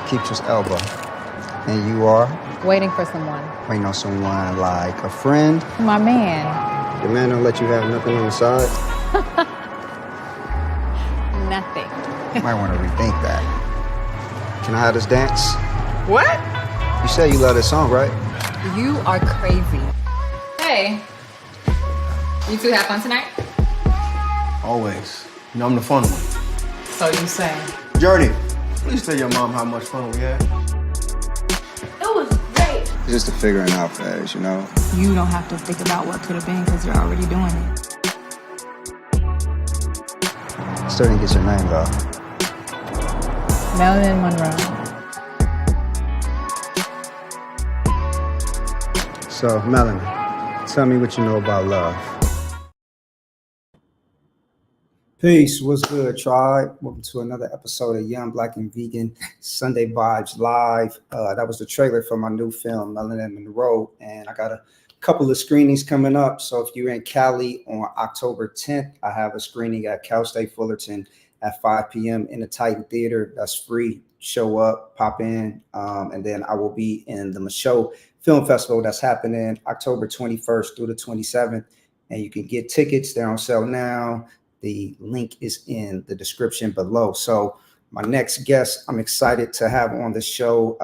Keith Elbow. And you are? Waiting for someone. Waiting on someone like a friend? My man. Your man don't let you have nothing on the side? Nothing. You might want to rethink that. Can I have this dance? What? You said you love this song, right? You are crazy. Hey. You two have fun tonight? Always. You know I'm the fun one. So you say. Jordy, please tell your mom how much fun we had. It was great. It's just a figuring out phase, you know? You don't have to think about what could have been because you're already doing it. Still didn't get your name, though. Marilyn Monroe. So, Melanie, tell me what you know about love. Peace, what's good, tribe? Welcome to another episode of Young, Black, and Vegan Sunday Vibes Live. That was the trailer for my new film, Melanin Monroe, and I got a couple of screenings coming up. So if you're in Cali on October 10th, I have a screening at Cal State Fullerton at 5 p.m. in the Titan Theater. That's free. Show up, pop in, and then I will be in the Michaud Film Festival that's happening October 21st through the 27th, and you can get tickets. They're on sale now. The link is in the description below. So my next guest, I'm excited to have on the show.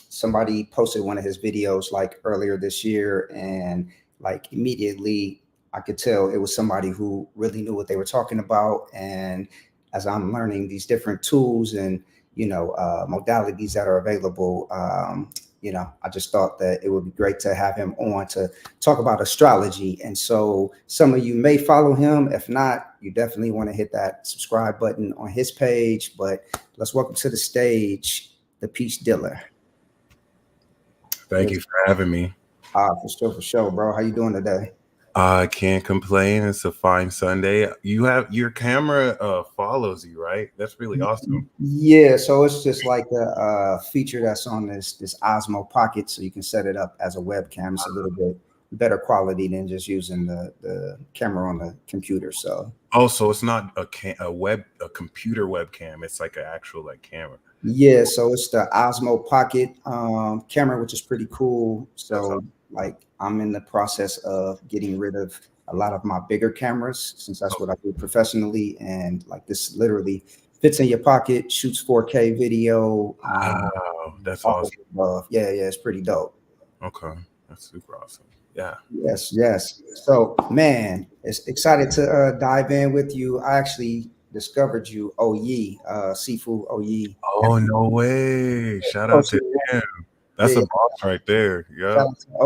Somebody posted one of his videos like earlier this year, and like immediately I could tell it was somebody who really knew what they were talking about. And as I'm learning these different tools and modalities that are available, I just thought that it would be great to have him on to talk about astrology. And so some of you may follow him. If not, you definitely want to hit that subscribe button on his page. But let's welcome to the stage, the Peach Dealer. Thank you for having me. For sure, bro. How you doing today? I can't complain. It's a fine Sunday. You have your camera follows you, right? That's really awesome. Yeah, so it's just like a feature that's on this Osmo Pocket, so you can set it up as a webcam. It's a little bit better quality than just using the camera on the computer. So it's not a computer webcam. It's like an actual camera. Yeah, so it's the Osmo Pocket camera, which is pretty cool. So I'm in the process of getting rid of a lot of my bigger cameras since that's what I do professionally. And this literally fits in your pocket, shoots 4K video. Wow, that's awesome. Yeah, it's pretty dope. Okay, that's super awesome. Yeah. Yes. So, man, it's excited to dive in with you. I actually discovered you, Oyi, Seafood Oyi. Oh, no way. Shout out to him. That's a boss right there. Yeah.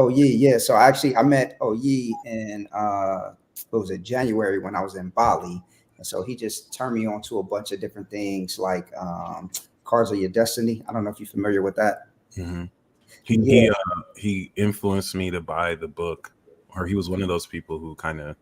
Yeah. So I met Oyi in January when I was in Bali. And so he just turned me on to a bunch of different things like Cards of Your Destiny. I don't know if you're familiar with that. Mm-hmm. He influenced me to buy the book, or he was one of those people who kind of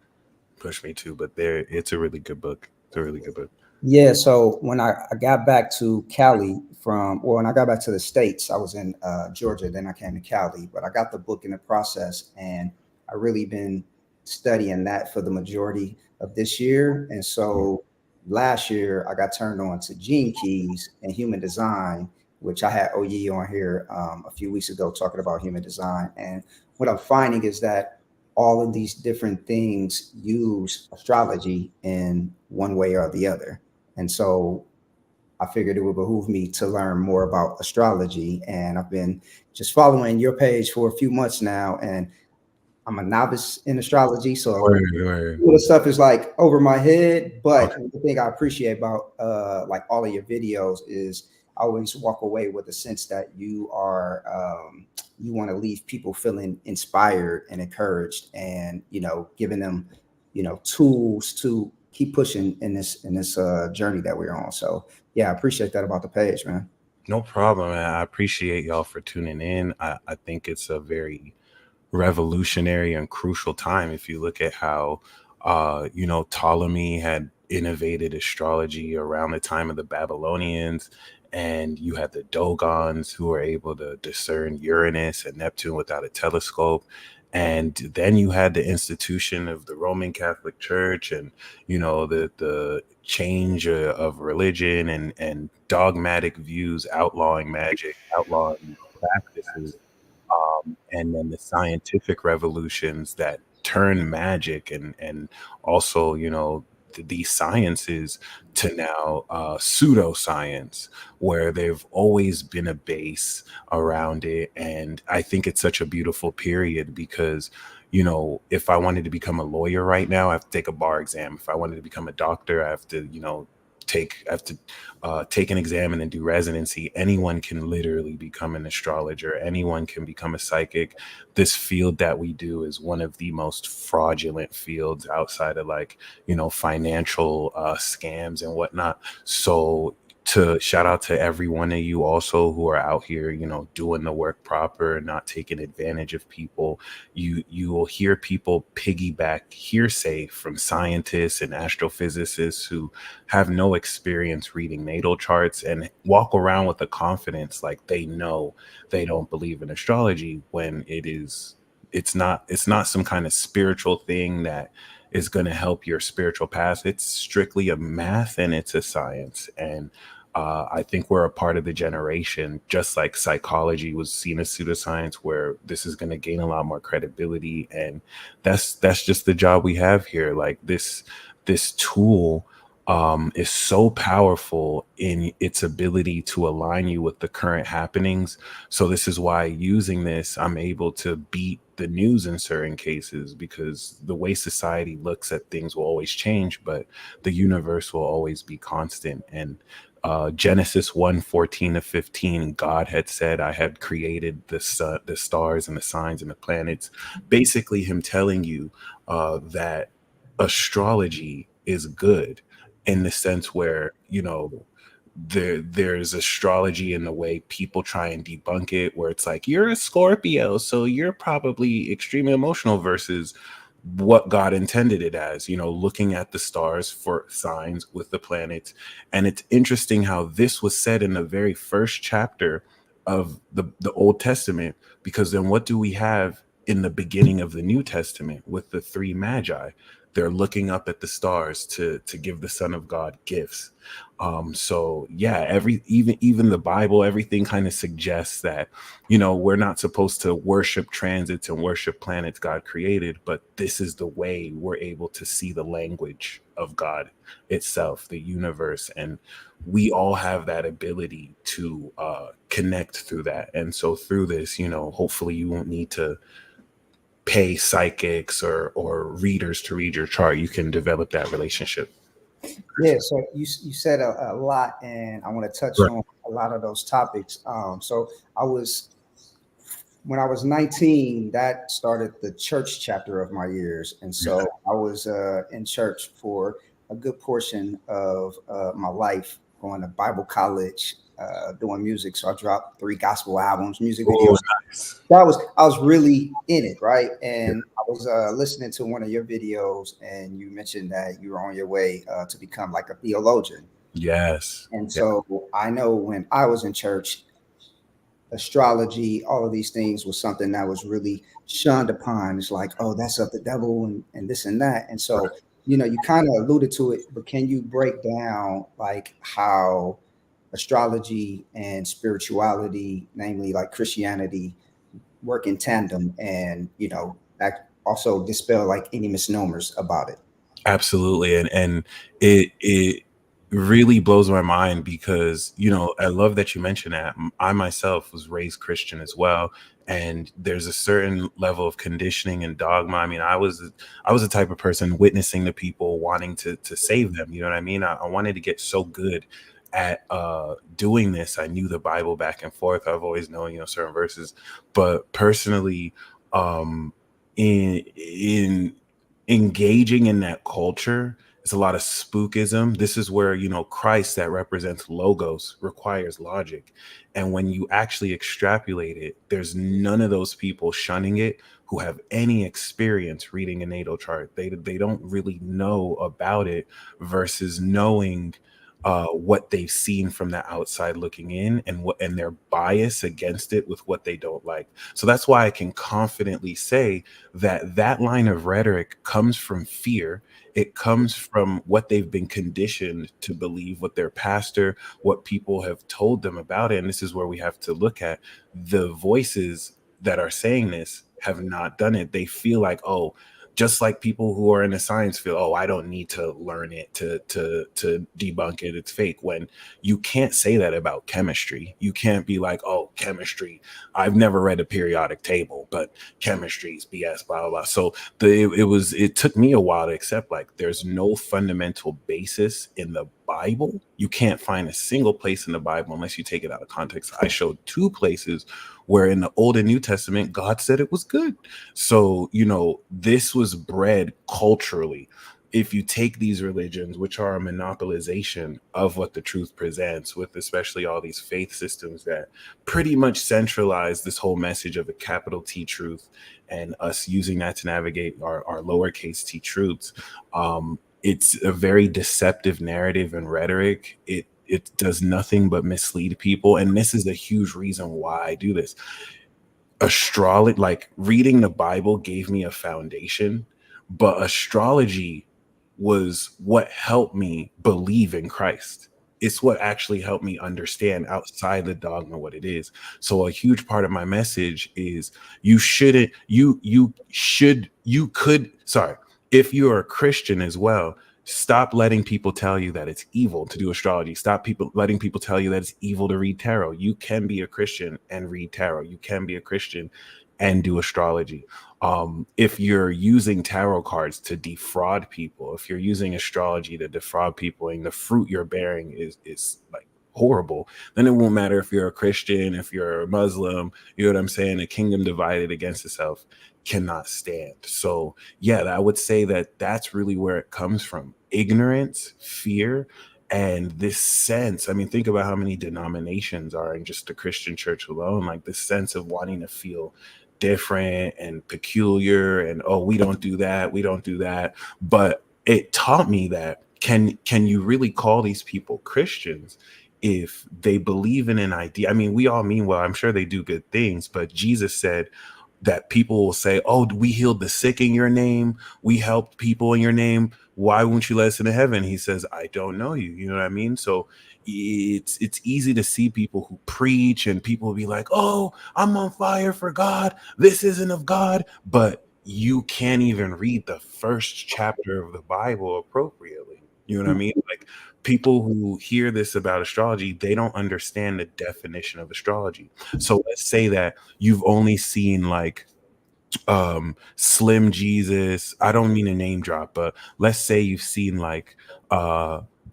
pushed me to, but it's a really good book. It's a really good book. Yeah, so when I got back to Cali when I got back to the States, I was in Georgia, then I came to Cali, but I got the book in the process, and I really been studying that for the majority of this year. And so last year I got turned on to Gene Keys and human design, which I had Oyi on here a few weeks ago talking about human design. And what I'm finding is that all of these different things use astrology in one way or the other. And so I figured it would behoove me to learn more about astrology. And I've been just following your page for a few months now. And I'm a novice in astrology. So all the stuff is over my head. But the thing I appreciate about all of your videos is I always walk away with a sense that you are you want to leave people feeling inspired and encouraged, and giving them tools to keep pushing in this journey that we're on. So yeah, I appreciate that about the page, man. No problem, man. I appreciate y'all for tuning in. I think it's a very revolutionary and crucial time. If you look at how Ptolemy had innovated astrology around the time of the Babylonians, and you had the Dogons who were able to discern Uranus and Neptune without a telescope. And then you had the institution of the Roman Catholic Church, and the change of religion and dogmatic views, outlawing magic, outlawing practices, and then the scientific revolutions that turn magic and also these sciences to now pseudoscience, where they've always been a base around it. And I think it's such a beautiful period because if I wanted to become a lawyer right now, I have to take a bar exam. If I wanted to become a doctor, I have to take an exam and then do residency. Anyone can literally become an astrologer. Anyone can become a psychic. This field that we do is one of the most fraudulent fields outside of financial scams and whatnot. So to shout out to every one of you also who are out here, doing the work proper and not taking advantage of people. You will hear people piggyback hearsay from scientists and astrophysicists who have no experience reading natal charts and walk around with the confidence like they know they don't believe in astrology, when it's not some kind of spiritual thing that is going to help your spiritual path. It's strictly a math and it's a science. And I think we're a part of the generation, just like psychology was seen as pseudoscience, where this is going to gain a lot more credibility. And that's just the job we have here. Like this tool is so powerful in its ability to align you with the current happenings. So this is why, using this, I'm able to beat the news in certain cases, because the way society looks at things will always change, but the universe will always be constant. And Genesis 1:14-15, God had said, I had created the sun, the stars and the signs and the planets. Basically him telling you that astrology is good, in the sense where there's astrology in the way people try and debunk it, where it's like, you're a Scorpio, so you're probably extremely emotional, versus what God intended it as, looking at the stars for signs with the planets. And it's interesting how this was said in the very first chapter of the Old Testament, because then what do we have in the beginning of the New Testament with the three magi? They're looking up at the stars to give the Son of God gifts. So yeah, even the Bible, everything kind of suggests that, we're not supposed to worship transits and worship planets God created, but this is the way we're able to see the language of God itself, the universe. And we all have that ability to connect through that. And so through this, hopefully you won't need to pay psychics or readers to read your chart. You can develop that relationship. Yeah, so you said a lot, and I want to touch Right. on a lot of those topics. So when I was 19, that started the church chapter of my years, and so I was in church for a good portion of my life, going to Bible college, doing music. So I dropped 3 gospel albums, music videos. Nice. I was really in it, right? And I was listening to one of your videos, and you mentioned that you were on your way to become like a theologian. Yes. And so I know when I was in church, astrology, all of these things was something that was really shunned upon. It's like, oh, that's of the devil and this and that. And so, you kind of alluded to it, but can you break down like how astrology and spirituality, namely like Christianity, work in tandem, and that also dispel like any misnomers about it? Absolutely. And it really blows my mind, because I love that you mentioned that. I myself was raised Christian as well, and there's a certain level of conditioning and dogma. I mean, I was the type of person witnessing to people, wanting to save them. You know what I mean? I wanted to get so good at doing this. I knew the Bible back and forth. I've always known certain verses, but personally, in engaging in that culture, it's a lot of spookism. This is where Christ, that represents logos, requires logic. And when you actually extrapolate it, there's none of those people shunning it who have any experience reading a natal chart. They don't really know about it, versus knowing what they've seen from the outside looking in, and their bias against it with what they don't like. So that's why I can confidently say that that line of rhetoric comes from fear. It comes from what they've been conditioned to believe, what their pastor, what people have told them about it. And this is where we have to look at the voices that are saying this have not done it. They feel like, oh, just like people who are in the science field, oh, I don't need to learn it to debunk it. It's fake. When you can't say that about chemistry. You can't be like, oh, chemistry, I've never read a periodic table, but chemistry is BS, blah blah blah. So it took me a while to accept, like, there's no fundamental basis in the Bible. You can't find a single place in the Bible unless you take it out of context. I showed two places where in the Old and New Testament, God said it was good. So, this was bred culturally. If you take these religions, which are a monopolization of what the truth presents, with especially all these faith systems that pretty much centralize this whole message of a capital T truth, and us using that to navigate our lowercase t truths, it's a very deceptive narrative and rhetoric. It does nothing but mislead people. And this is a huge reason why I do this. Astrology, like reading the Bible, gave me a foundation, but astrology was what helped me believe in Christ. It's what actually helped me understand outside the dogma what it is. So a huge part of my message is you shouldn't, you could, sorry, if you're a Christian as well, stop letting people tell you that it's evil to do astrology. Stop letting people tell you that it's evil to read tarot. You can be a Christian and read tarot. You can be a Christian and do astrology. If you're using tarot cards to defraud people, if you're using astrology to defraud people, and the fruit you're bearing is like horrible, then it won't matter if you're a Christian, if you're a Muslim. You know what I'm saying? A kingdom divided against itself cannot stand. So yeah, I would say that that's really where it comes from: ignorance, fear, and this sense. I mean, think about how many denominations are in just the Christian church alone. Like this sense of wanting to feel different and peculiar, and oh, we don't do that. But it taught me that can you really call these people Christians if they believe in an idea? I mean, we all mean well. I'm sure they do good things, but Jesus said that people will say, oh, we healed the sick in your name, we helped people in your name, why won't you let us into heaven? He says, I don't know you. You know what I mean? So it's easy to see people who preach, and people will be like, oh, I'm on fire for God, this isn't of God, but you can't even read the first chapter of the Bible appropriately. You know what I mean? Like, people who hear this about astrology, they don't understand the definition of astrology. So let's say that you've only seen like Slim Jesus. I don't mean a name drop, but let's say you've seen like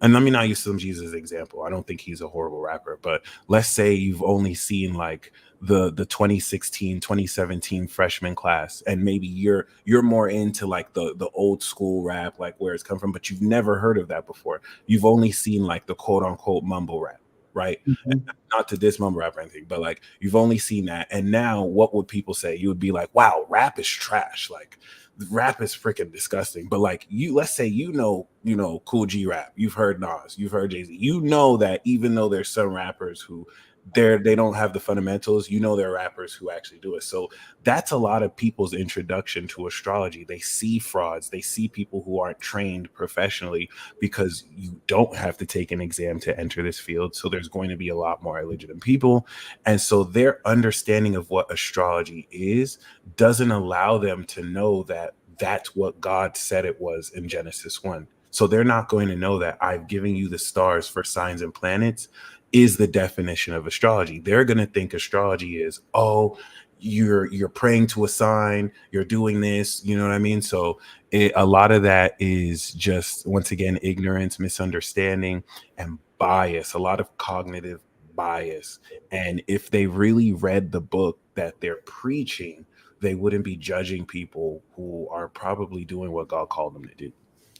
and let me not use Slim Jesus as an example. I don't think he's a horrible rapper, but let's say you've only seen like the 2016 2017 freshman class, and maybe you're more into like the old school rap, like where it's come from, but you've never heard of that before. You've only seen like the quote unquote mumble rap, right? Mhm. Not to diss mumble rap or anything, but like you've only seen that. And now what would people say? You would be like, wow, rap is trash. Like rap is freaking disgusting. But like let's say Cool G Rap, you've heard Nas, you've heard Jay-Z. You know that even though there's some rappers who they don't have the fundamentals, there are rappers who actually do it. So that's a lot of people's introduction to astrology. They see frauds, they see people who aren't trained professionally, because you don't have to take an exam to enter this field. So there's going to be a lot more illegitimate people. And so their understanding of what astrology is doesn't allow them to know that that's what God said it was in Genesis 1. So they're not going to know that I've given you the stars for signs and planets is the definition of astrology. They're going to think astrology is, oh, you're praying to a sign, you're doing this, you know what I mean? So a lot of that is just, once again, ignorance, misunderstanding, and bias, a lot of cognitive bias. And if they really read the book that they're preaching, they wouldn't be judging people who are probably doing what God called them to do,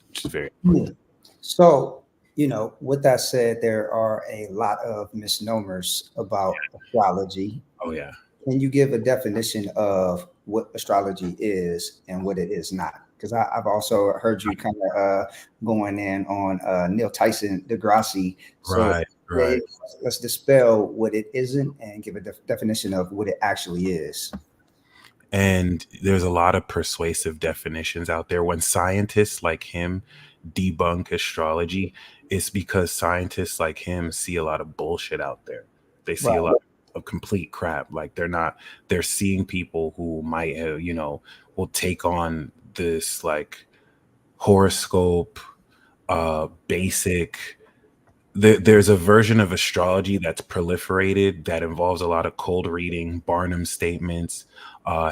which is very important. So, with that said, there are a lot of misnomers about astrology. Oh yeah. Can you give a definition of what astrology is and what it is not? because I've also heard you kind of going in on Neil Tyson Degrassi. So Right, yeah, yeah, right. let's dispel what it isn't and give a definition of what it actually is. And there's a lot of persuasive definitions out there. When scientists like him debunk astrology, it's because scientists like him see a lot of bullshit out there. They see a Right. lot of complete crap. Like they're seeing people who might have, will take on this like horoscope, basic. There's a version of astrology that's proliferated that involves a lot of cold reading, Barnum statements,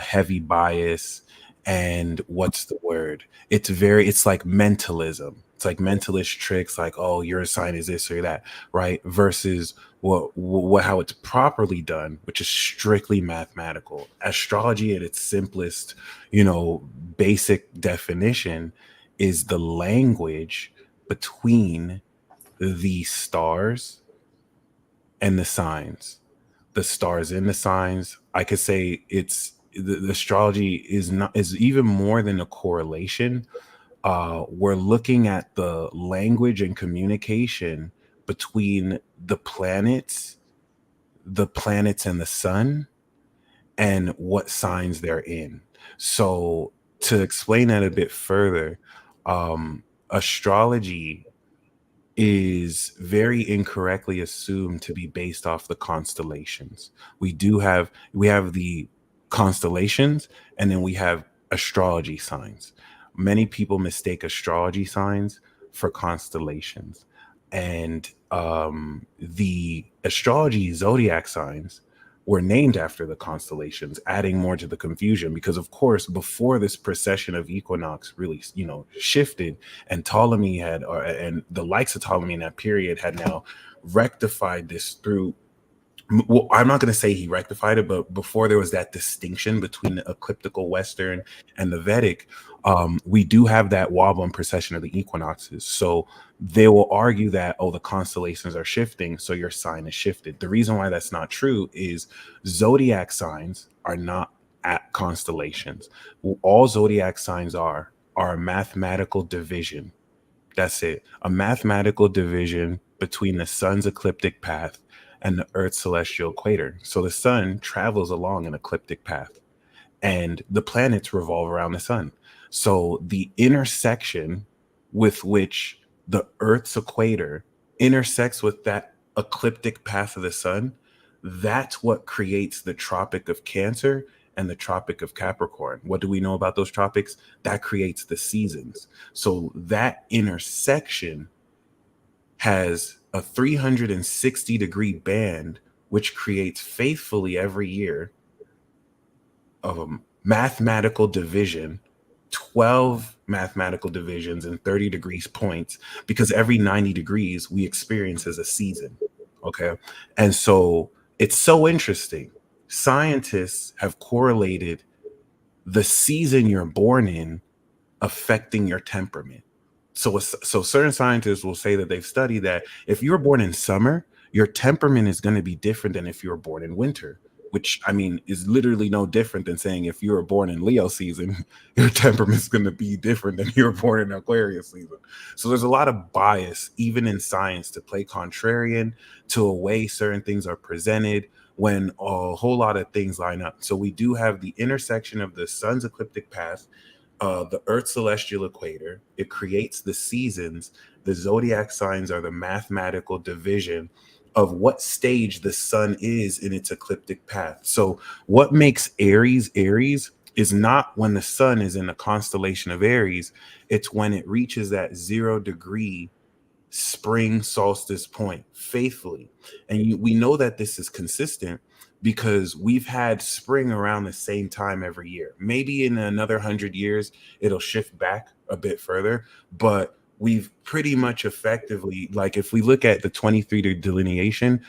heavy bias, and what's the word? It's like mentalism. It's like mentalist tricks, like, oh, your sign is this or that, right? Versus what how it's properly done, which is strictly mathematical. Astrology at its simplest, basic definition is the language between the stars and the signs. The stars and the signs. I could say the astrology is even more than a correlation. We're looking at the language and communication between the planets and the sun, and what signs they're in. So to explain that a bit further, astrology is very incorrectly assumed to be based off the constellations. We have the constellations, and then we have astrology signs. Many people mistake astrology signs for constellations. And the astrology zodiac signs were named after the constellations, adding more to the confusion because, of course, before this precession of equinox really, shifted, and and the likes of Ptolemy in that period had now rectified this through. Well, I'm not going to say he rectified it, but before there was that distinction between the ecliptical Western and the Vedic, we do have that wobble and precession of the equinoxes. So they will argue that, oh, the constellations are shifting, so your sign is shifted. The reason why that's not true is zodiac signs are not at constellations. All zodiac signs are a mathematical division. That's it. A mathematical division between the sun's ecliptic path and the Earth's celestial equator. So the sun travels along an ecliptic path, and the planets revolve around the sun. So the intersection with which the Earth's equator intersects with that ecliptic path of the sun, that's what creates the Tropic of Cancer and the Tropic of Capricorn. What do we know about those tropics? That creates the seasons. So that intersection has a 360-degree band, which creates faithfully every year of a mathematical division, 12 mathematical divisions and 30 degrees points, because every 90 degrees we experience as a season. Okay. And so it's so interesting. Scientists have correlated the season you're born in affecting your temperament. So certain scientists will say that they've studied that if you're born in summer, your temperament is going to be different than if you were born in winter, which I mean is literally no different than saying if you were born in Leo season, your temperament is going to be different than you were born in Aquarius season. So there's a lot of bias, even in science, to play contrarian to a way certain things are presented when a whole lot of things line up. So we do have the intersection of the sun's ecliptic path, the Earth's celestial equator. It creates the seasons. The zodiac signs are the mathematical division of what stage the sun is in its ecliptic path. So what makes Aries Aries is not when the sun is in the constellation of Aries, it's when it reaches that 0-degree spring solstice point faithfully. And we know that this is consistent because we've had spring around the same time every year. Maybe in another 100 years, it'll shift back a bit further, but we've pretty much effectively, like if we look at the 23 delineation,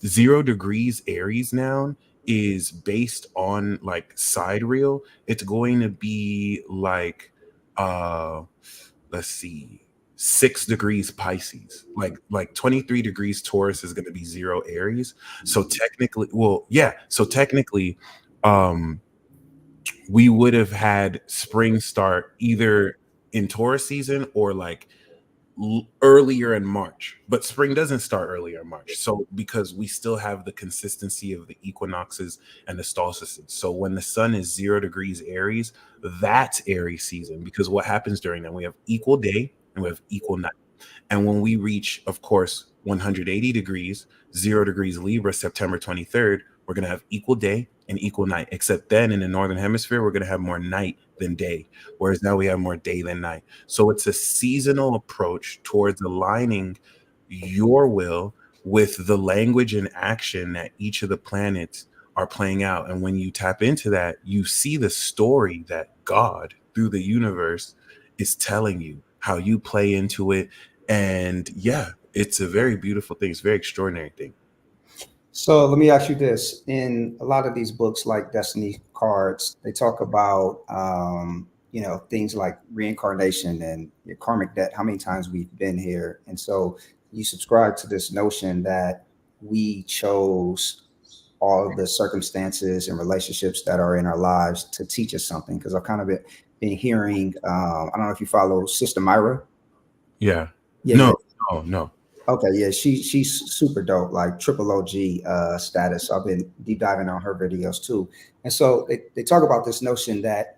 0 degrees Aries now is based on like sidereal. It's going to be like, let's see, 6 degrees Pisces, like 23 degrees Taurus is going to be 0 Aries. So technically, well, yeah. So technically, we would have had spring start either in Taurus season or like earlier in March, but spring doesn't start earlier in March. So because we still have the consistency of the equinoxes and the solstices. So when the sun is 0 degrees Aries, that's Aries season, because what happens during that, we have equal day and we have equal night. And when we reach, of course, 180 degrees, 0 degrees Libra, September 23rd, we're going to have equal day and equal night, except then in the Northern Hemisphere, we're going to have more night than day, whereas now we have more day than night. So it's a seasonal approach towards aligning your will with the language and action that each of the planets are playing out. And when you tap into that, you see the story that God, through the universe, is telling you, how you play into it. And yeah, it's a very beautiful thing. It's a very extraordinary thing. So let me ask you this. In a lot of these books like Destiny Cards, they talk about, things like reincarnation and your karmic debt, how many times we've been here. And so you subscribe to this notion that we chose all of the circumstances and relationships that are in our lives to teach us something. Because I've kind of been hearing, I don't know if you follow Sister Myra. Yeah. Yeah. No, no. Okay, yeah, she's super dope, like triple OG status. So I've been deep diving on her videos too. And so they talk about this notion that,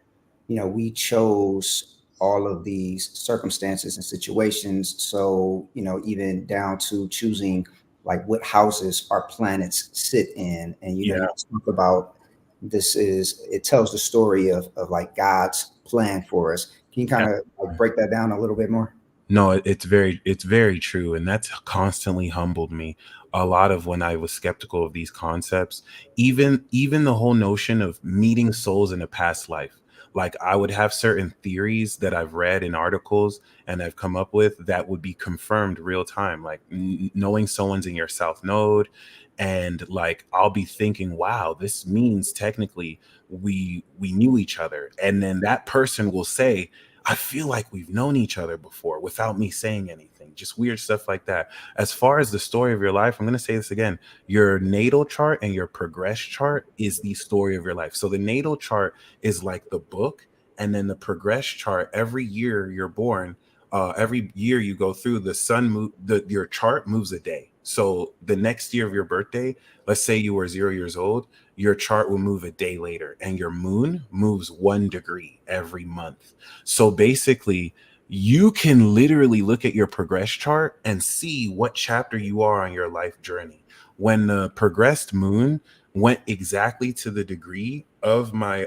we chose all of these circumstances and situations. So, even down to choosing like what houses our planets sit in. And, you talk about it tells the story of like God's plan for us. Can you kind of like break that down a little bit more? No, it's very true. And that's constantly humbled me a lot of when I was skeptical of these concepts, even the whole notion of meeting souls in a past life. Like I would have certain theories that I've read in articles and I've come up with that would be confirmed real time, like knowing someone's in your south node. And like I'll be thinking, wow, this means technically we knew each other. And then that person will say, I feel like we've known each other before without me saying anything, just weird stuff like that. As far as the story of your life, I'm going to say this again. Your natal chart and your progress chart is the story of your life. So the natal chart is like the book, and then the progress chart, every year you're born, every year you go through, the sun your chart moves a day. So the next year of your birthday, let's say you were 0 years old, your chart will move a day later, and your moon moves 1 degree every month. So basically, you can literally look at your progress chart and see what chapter you are on your life journey. When the progressed moon went exactly to the degree of my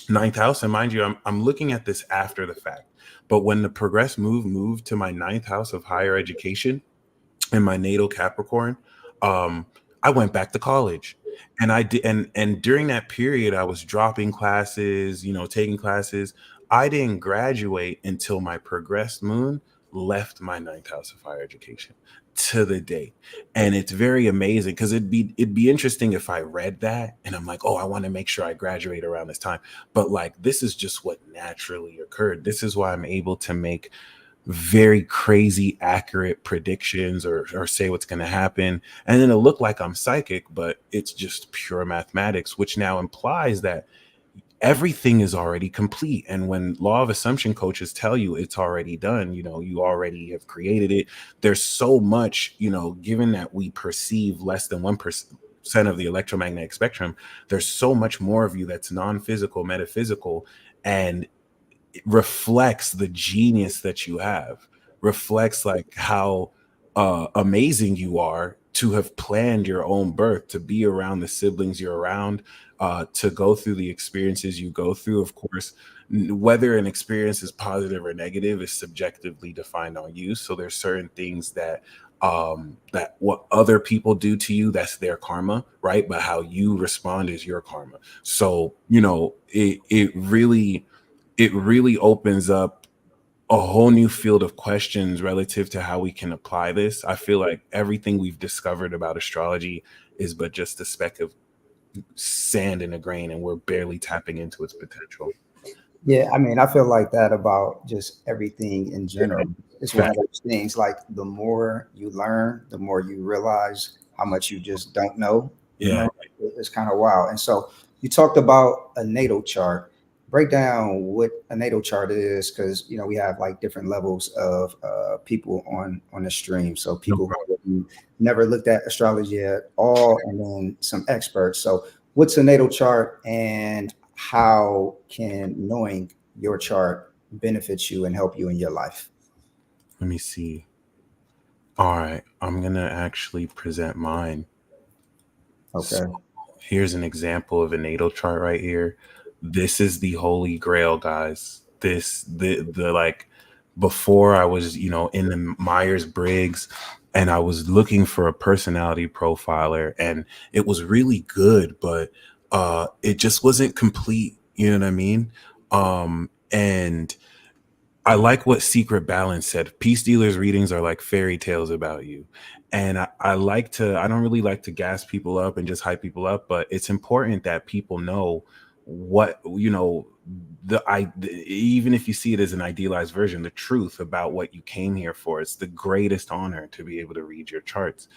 ninth house, and mind you, I'm looking at this after the fact, but when the progressed moved to my ninth house of higher education in my natal Capricorn, I went back to college. And I did, and during that period, I was dropping classes, taking classes. I didn't graduate until my progressed moon left my ninth house of higher education to the date. And it's very amazing because it'd be interesting if I read that and I'm like, oh, I want to make sure I graduate around this time. But like, this is just what naturally occurred. This is why I'm able to make very crazy accurate predictions or say what's going to happen, and then it'll look like I'm psychic, but it's just pure mathematics, which now implies that everything is already complete. And when law of assumption coaches tell you it's already done, you already have created it. There's so much, given that we perceive less than 1% of the electromagnetic spectrum, there's so much more of you that's non-physical, metaphysical, and reflects the genius that you have, reflects like how amazing you are to have planned your own birth, to be around the siblings you're around, to go through the experiences you go through. Of course, whether an experience is positive or negative is subjectively defined on you. So there's certain things that what other people do to you, that's their karma, right? But how you respond is your karma. So it really opens up a whole new field of questions relative to how we can apply this. I feel like everything we've discovered about astrology is but just a speck of sand in a grain, and we're barely tapping into its potential. Yeah, I mean, I feel like that about just everything in general. It's one of those things, like the more you learn, the more you realize how much you just don't know. Yeah. It's kind of wild. And so, You talked about a natal chart. Break down what a natal chart is, because we have like different levels of people on the stream. So people who never looked at astrology at all, and then some experts. So what's a natal chart, and how can knowing your chart benefit you and help you in your life? Let me see. All right, I'm gonna actually present mine. Okay. So here's an example of a natal chart right here. This is the holy grail, guys. The like, before I was, in the Myers-Briggs, and I was looking for a personality profiler, and it was really good, but it just wasn't complete, you know what I mean? And I like what Secret Balance said. Peace dealers readings are like fairy tales about you. And I don't really like to gas people up and just hype people up, but it's important that people know what, even if you see it as an idealized version, the truth about what you came here for. It's the greatest honor to be able to read your charts.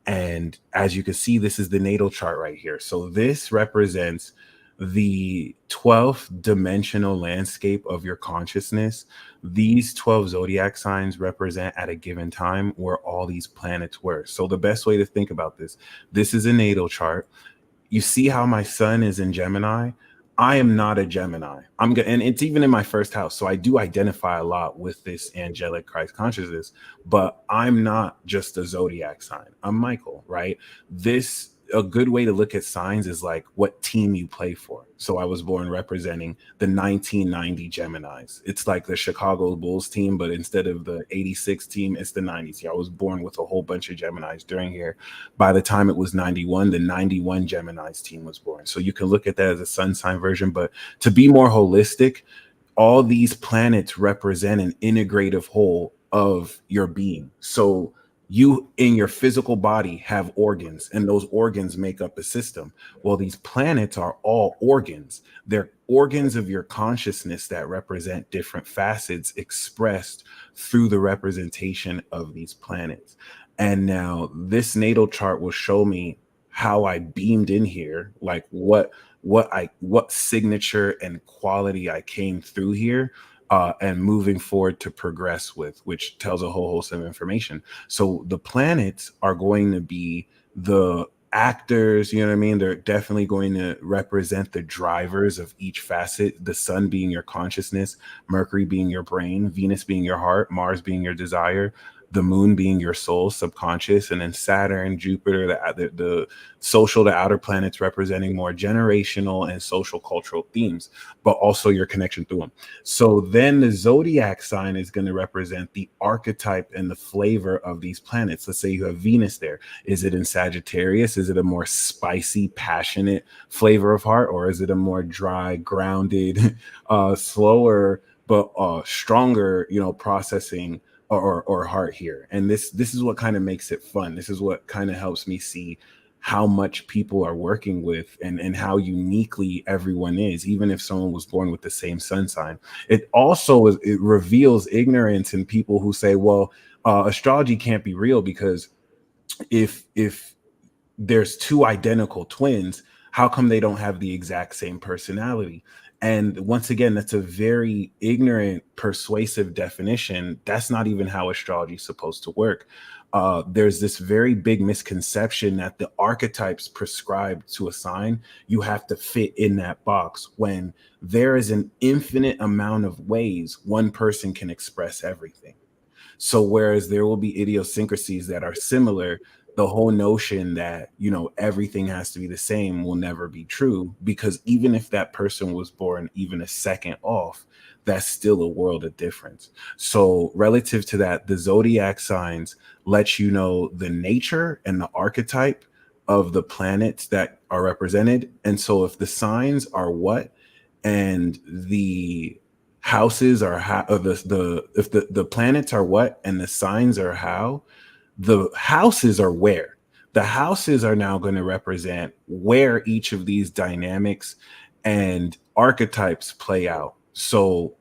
And as you can see, this is the natal chart right here. So this represents the 12th dimensional landscape of your consciousness. These 12 zodiac signs represent at a given time where all these planets were. So the best way to think about this is a natal chart. You see how my sun is in Gemini? I am not a Gemini. And it's even in my first house. So I do identify a lot with this angelic Christ consciousness, but I'm not just a zodiac sign. I'm Michael, right? A good way to look at signs is like what team you play for. So I was born representing the 1990 Geminis. It's like the Chicago Bulls team, but instead of the 86 team, it's the 90s. I was born with a whole bunch of Geminis during here. By the time it was 91, the 91 Geminis team was born. So you can look at that as a sun sign version, but to be more holistic, all these planets represent an integrative whole of your being. So you in your physical body have organs, and those organs make up a system. Well, these planets are all organs. They're organs of your consciousness that represent different facets expressed through the representation of these planets. And now this natal chart will show me how I beamed in here, like what signature and quality I came through here, and moving forward to progress with, which tells a whole host of information. So the planets are going to be the actors, you know what I mean? They're definitely going to represent the drivers of each facet. The sun being your consciousness, Mercury being your brain, Venus being your heart, Mars being your desire, the moon being your soul, subconscious, and then Saturn, Jupiter, the social, the outer planets representing more generational and social cultural themes, but also your connection through them. So then the zodiac sign is going to represent the archetype and the flavor of these planets. Let's say you have Venus there. Is it in Sagittarius? Is it a more spicy, passionate flavor of heart? Or is it a more dry, grounded, slower, but stronger, processing or heart here? And this is what kind of makes it fun. This is what kind of helps me see how much people are working with, and how uniquely everyone is, even if someone was born with the same sun sign. It also it reveals ignorance in people who say, well, astrology can't be real, because if there's two identical twins, how come they don't have the exact same personality? And once again, that's a very ignorant, persuasive definition. That's not even how astrology is supposed to work. There's this very big misconception that the archetypes prescribed to a sign, you have to fit in that box, when there is an infinite amount of ways one person can express everything. So whereas there will be idiosyncrasies that are similar, the whole notion that, everything has to be the same will never be true, because even if that person was born even a second off, that's still a world of difference. So relative to that, the zodiac signs let you know the nature and the archetype of the planets that are represented. And so if the signs are what, and the houses are how, or if the planets are what and the signs are how, the houses are where. The houses are now going to represent where each of these dynamics and archetypes play out. So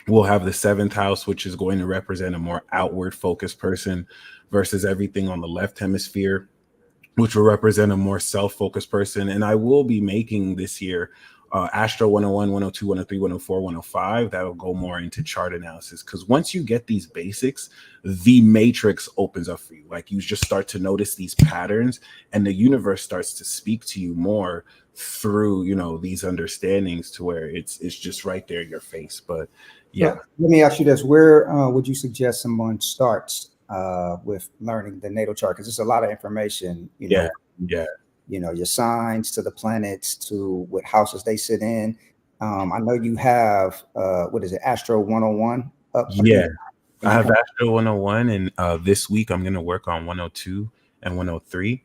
we'll have the seventh house, which is going to represent a more outward focused person, versus everything on the left hemisphere, which will represent a more self-focused person. And I will be making this year Astro 101, 102, 103, 104, 105. That'll go more into chart analysis, because once you get these basics, the matrix opens up for you. Like, you just start to notice these patterns, and the universe starts to speak to you more through, you know, these understandings, to where it's just right there in your face. But yeah. So let me ask you this: where would you suggest someone starts with learning the natal chart? Because there's a lot of information, Yeah. Yeah. you know, your signs to the planets to what houses they sit in. I know you have what is it, Astro 101 up Yeah. there? I And you have can, Astro 101, and this week I'm going to work on 102 and 103.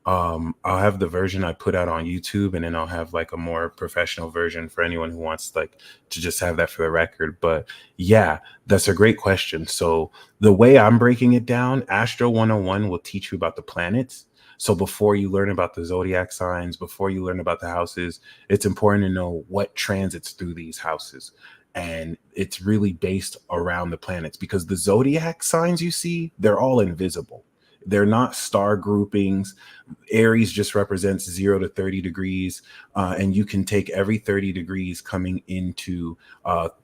I'll have the version I put out on YouTube, and then I'll have like a more professional version for anyone who wants like to just have that for the record. But yeah, that's a great question. So the way I'm breaking it down, Astro 101 will teach you about the planets. So before you learn about the zodiac signs, before you learn about the houses, it's important to know what transits through these houses. And it's really based around the planets, because the zodiac signs you see, they're all invisible. They're not star groupings. Aries just represents 0 to 30 degrees, and you can take every 30 degrees coming into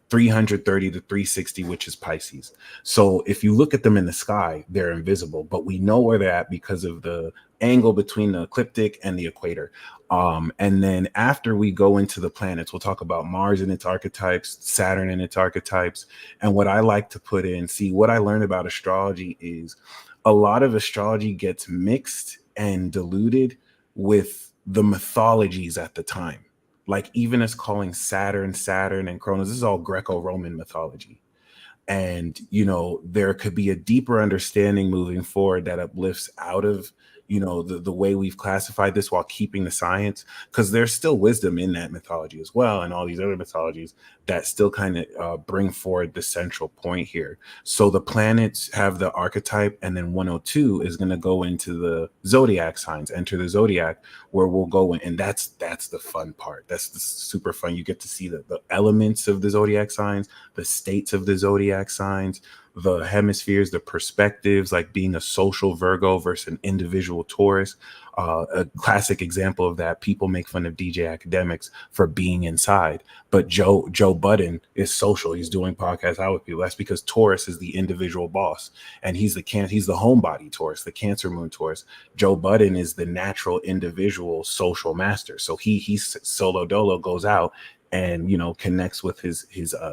330 to 360, which is Pisces. So if you look at them in the sky, they're invisible, but we know where they're at because of the angle between the ecliptic and the equator. And then after we go into the planets, we'll talk about Mars and its archetypes, Saturn and its archetypes. And what I like to put in, see, what I learned about astrology is a lot of astrology gets mixed and diluted with the mythologies at the time. Like, even as calling Saturn and Cronus, this is all Greco-Roman mythology. And, you know, there could be a deeper understanding moving forward that uplifts out of, you know, the way we've classified this, while keeping the science, because there's still wisdom in that mythology as well, and all these other mythologies that still kind of bring forward the central point here. So the planets have the archetype, and then 102 is going to go into the zodiac signs, enter the zodiac, where we'll go in, and that's the fun part. That's the super fun. You get to see the elements of the zodiac signs, the states of the zodiac signs, the hemispheres, the perspectives, like being a social Virgo versus an individual Taurus. A classic example of that, people make fun of DJ Academics for being inside, but Joe Budden is social. He's doing podcasts out with people. That's because Taurus is the individual boss, and he's the homebody Taurus, the Cancer moon Taurus. Joe Budden is the natural individual social master. So he's solo dolo, goes out and, you know, connects with his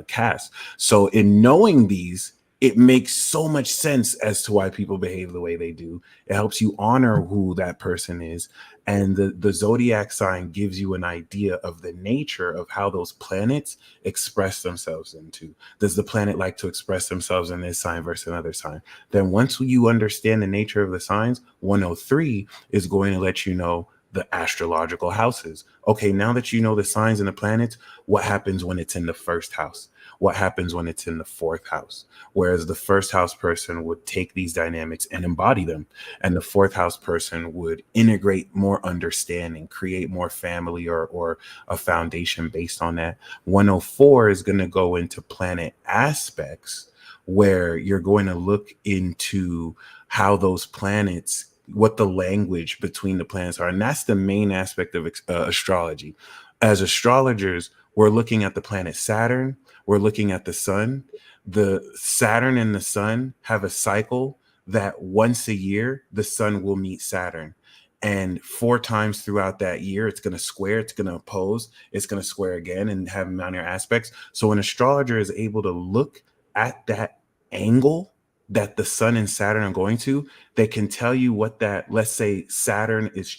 cast. So in knowing these, it makes so much sense as to why people behave the way they do. It helps you honor who that person is. And the zodiac sign gives you an idea of the nature of how those planets express themselves into. Does the planet like to express themselves in this sign versus another sign? Then once you understand the nature of the signs, 103 is going to let you know the astrological houses. Okay, now that you know the signs and the planets, what happens when it's in the first house? What happens when it's in the fourth house? Whereas the first house person would take these dynamics and embody them, and the fourth house person would integrate more understanding, create more family, or a foundation based on that. 104 is going to go into planet aspects, where you're going to look into how those planets, what the language between the planets are. And that's the main aspect of astrology. As astrologers, we're looking at the planet Saturn, we're looking at the sun. The Saturn and the sun have a cycle that once a year, the sun will meet Saturn. And 4 times throughout that year, it's going to square, it's going to oppose, it's going to square again, and have minor aspects. So an astrologer is able to look at that angle that the sun and Saturn are going to. They can tell you what that, let's say Saturn is,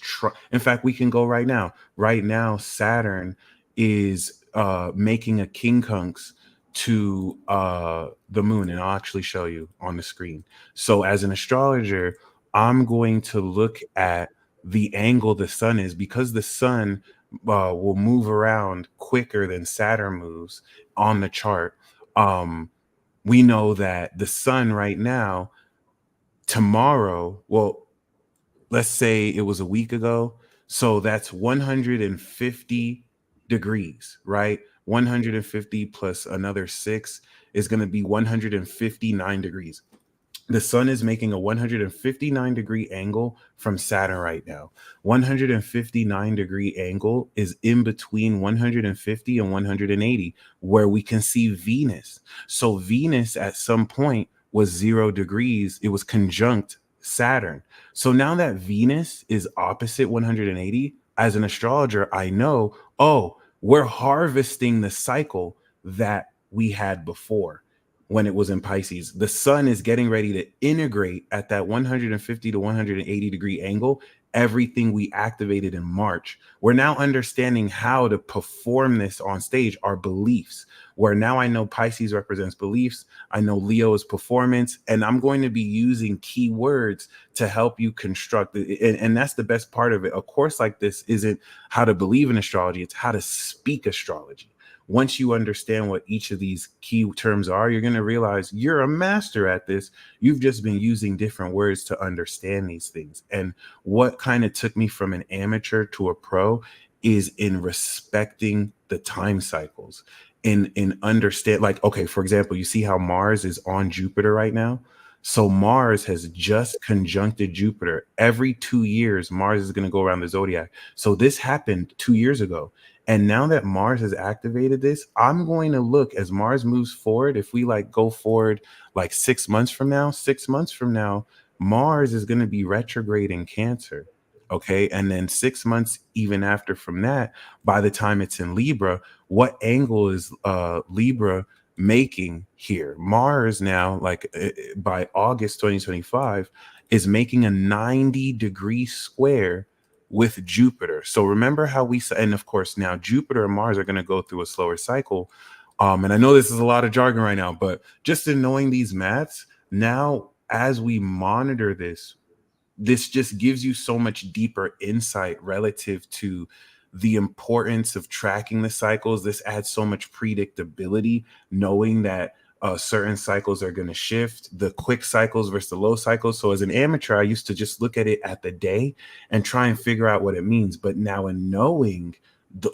in fact, we can go right now. Right now, Saturn is making a quincunx to the moon, and I'll actually show you on the screen. So as an astrologer, I'm going to look at the angle the sun is, because the sun will move around quicker than Saturn moves on the chart. We know that the sun right now, tomorrow, well, let's say it was a week ago, so that's 150 degrees, right? 150 plus another 6 is going to be 159 degrees. The sun is making a 159-degree angle from Saturn right now. 159-degree angle is in between 150 and 180, where we can see Venus. So Venus at some point was 0 degrees. It was conjunct Saturn. So now that Venus is opposite 180, as an astrologer, I know, oh, we're harvesting the cycle that we had before when it was in Pisces. The sun is getting ready to integrate at that 150 to 180-degree angle everything we activated in March. We're now understanding how to perform this on stage, our beliefs, where now I know Pisces represents beliefs. I know Leo is performance, and I'm going to be using keywords to help you construct it. And that's the best part of it. A course like this isn't how to believe in astrology, it's how to speak astrology. Once you understand what each of these key terms are, you're going to realize you're a master at this. You've just been using different words to understand these things. And what kind of took me from an amateur to a pro is in respecting the time cycles, in understand, like, okay, for example, you see how Mars is on Jupiter right now. So Mars has just conjuncted Jupiter. Every 2 years, Mars is going to go around the zodiac. So this happened 2 years ago. And now that Mars has activated this, I'm going to look as Mars moves forward. If we like go forward like 6 months from now, Mars is going to be retrograde in Cancer. Okay. And then 6 months even after from that, by the time it's in Libra, what angle is Libra making here? Mars now, like by August 2025, is making a 90-degree square with Jupiter. So remember how we said, and of course now Jupiter and Mars are going to go through a slower cycle. And I know this is a lot of jargon right now, but just in knowing these maths, now as we monitor this just gives you so much deeper insight relative to the importance of tracking the cycles. This adds so much predictability, knowing that certain cycles are going to shift, the quick cycles versus the low cycles. So as an amateur, I used to just look at it at the day and try and figure out what it means. But now in knowing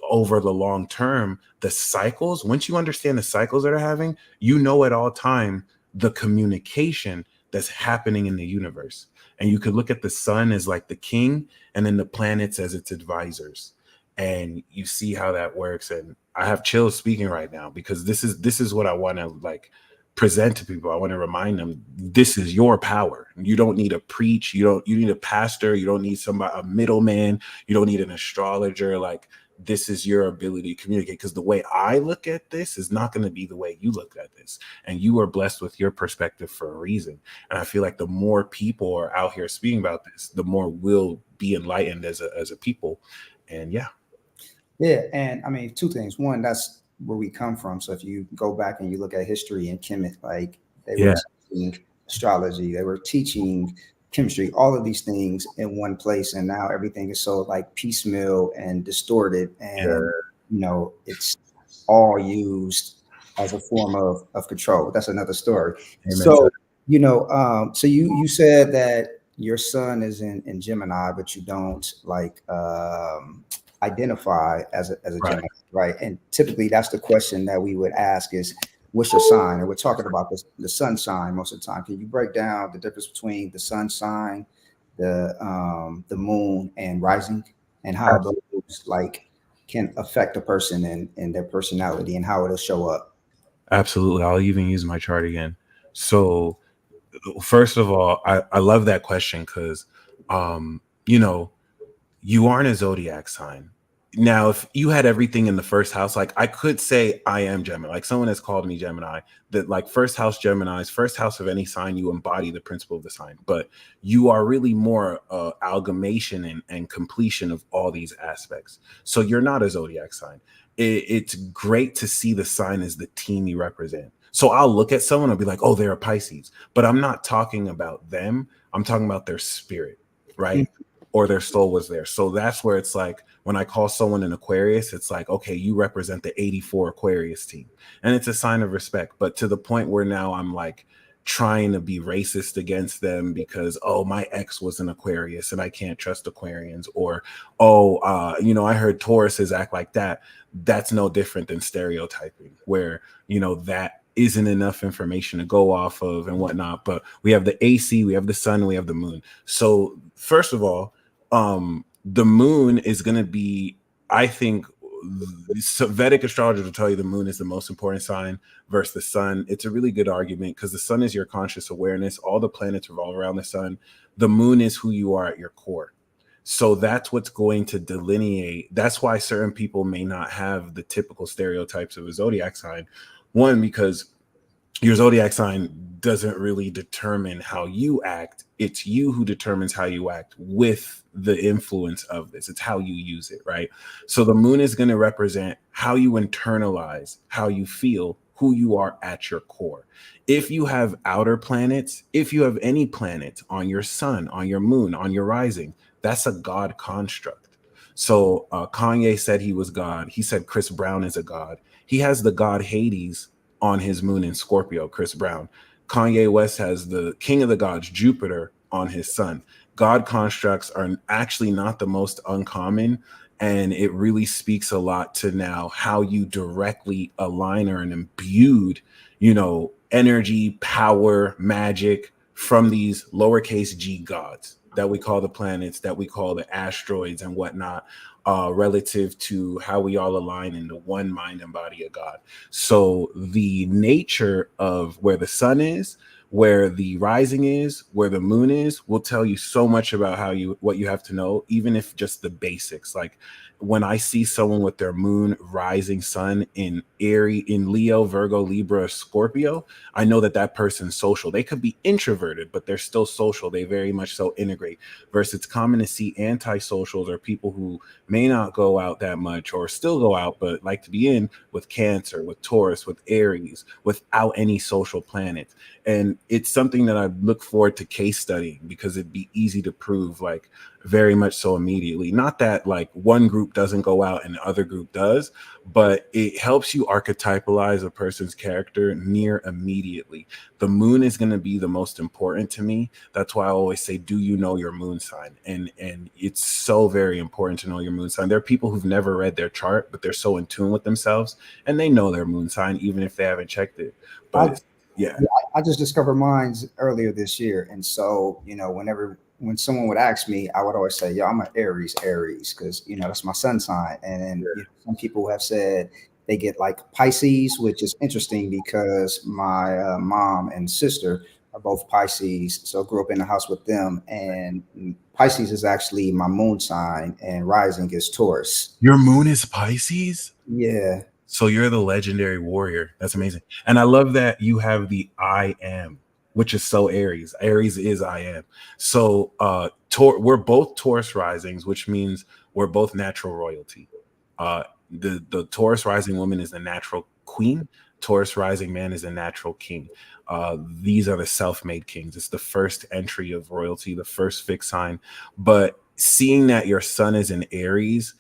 over the long term, the cycles, once you understand the cycles that are having, you know at all time the communication that's happening in the universe. And you could look at the sun as like the king and then the planets as its advisors. And you see how that works. And I have chills speaking right now because this is what I want to like present to people. I want to remind them this is your power. You don't need a preach. You need a pastor. You don't need somebody, a middleman. You don't need an astrologer. Like, this is your ability to communicate, because the way I look at this is not going to be the way you look at this. And you are blessed with your perspective for a reason. And I feel like the more people are out here speaking about this, the more we'll be enlightened as a people. And yeah. And I mean, two things. One, that's where we come from. So if you go back and you look at history and chemistry, like they were teaching astrology, they were teaching chemistry, all of these things in one place, and now everything is so like piecemeal and distorted, and it's all used as a form of control. That's another story. Amen. So so you said that your sun is in Gemini, but you don't like identify as a Gemini, right? And typically that's the question that we would ask is, what's your sign? And we're talking about the sun sign most of the time. Can you break down the difference between the sun sign, the moon, and rising, and how those like can affect a person and their personality and how it'll show up? Absolutely. I'll even use my chart again. So first of all, I love that question because, you aren't a zodiac sign. Now, if you had everything in the first house, like I could say I am Gemini, like someone has called me Gemini, that like first house Geminis, first house of any sign, you embody the principle of the sign, but you are really more amalgamation and completion of all these aspects. So you're not a zodiac sign. It's great to see the sign as the team you represent. So I'll look at someone and be like, oh, they're a Pisces, but I'm not talking about them. I'm talking about their spirit, right? Mm-hmm. Or their soul was there. So that's where it's like, when I call someone an Aquarius, it's like, okay, you represent the 84 Aquarius team. And it's a sign of respect. But to the point where now I'm like trying to be racist against them because, oh, my ex was an Aquarius and I can't trust Aquarians. Or, I heard Tauruses act like that. That's no different than stereotyping, where, that isn't enough information to go off of and whatnot. But we have the AC, we have the sun, we have the moon. So first of all, the moon is going to be, I think, Vedic astrologers will tell you the moon is the most important sign versus the sun. It's a really good argument because the sun is your conscious awareness. All the planets revolve around the sun. The moon is who you are at your core. So that's what's going to delineate. That's why certain people may not have the typical stereotypes of a zodiac sign. One, because your zodiac sign doesn't really determine how you act. It's you who determines how you act with the influence of this. It's how you use it, right? So the moon is going to represent how you internalize, how you feel, who you are at your core. If you have outer planets, if you have any planets on your sun, on your moon, on your rising, that's a God construct. So Kanye said he was God. He said Chris Brown is a God. He has the god Hades on his moon in Scorpio, Chris Brown. Kanye West has the king of the gods, Jupiter, on his sun. God constructs are actually not the most uncommon, and it really speaks a lot to now how you directly align or imbued, energy, power, magic from these lowercase g gods that we call the planets, that we call the asteroids and whatnot, relative to how we all align in the one mind and body of God. So the nature of where the sun is, where the rising is, where the moon is, will tell you so much about what you have to know, even if just the basics. Like when I see someone with their moon, rising, sun in Leo, Virgo, Libra, Scorpio, I know that person's social. They could be introverted, but they're still social. They very much so integrate. Versus it's common to see antisocials or people who may not go out that much or still go out, but like to be in, with Cancer, with Taurus, with Aries, without any social planets. And it's something that I look forward to case studying because it'd be easy to prove, like very much so immediately. Not that like one group doesn't go out and the other group does, but it helps you archetypalize a person's character near immediately. The moon is going to be the most important to me. That's why I always say, do you know your moon sign? And it's so very important to know your moon sign. There are people who've never read their chart, but they're so in tune with themselves and they know their moon sign, even if they haven't checked it. But I just discovered mine earlier this year. And so, when someone would ask me, I would always say, yo, I'm an Aries, because, that's my sun sign. And some people have said they get like Pisces, which is interesting because my mom and sister are both Pisces. So I grew up in the house with them. And Pisces is actually my moon sign and rising is Taurus. Your moon is Pisces? Yeah. So you're the legendary warrior. That's amazing. And I love that you have the I am, which is so Aries. Aries is I am. So we're both Taurus risings, which means we're both natural royalty. The Taurus rising woman is the natural queen. Taurus rising man is the natural king. These are the self-made kings. It's the first entry of royalty, the first fixed sign. But seeing that your sun is in Aries,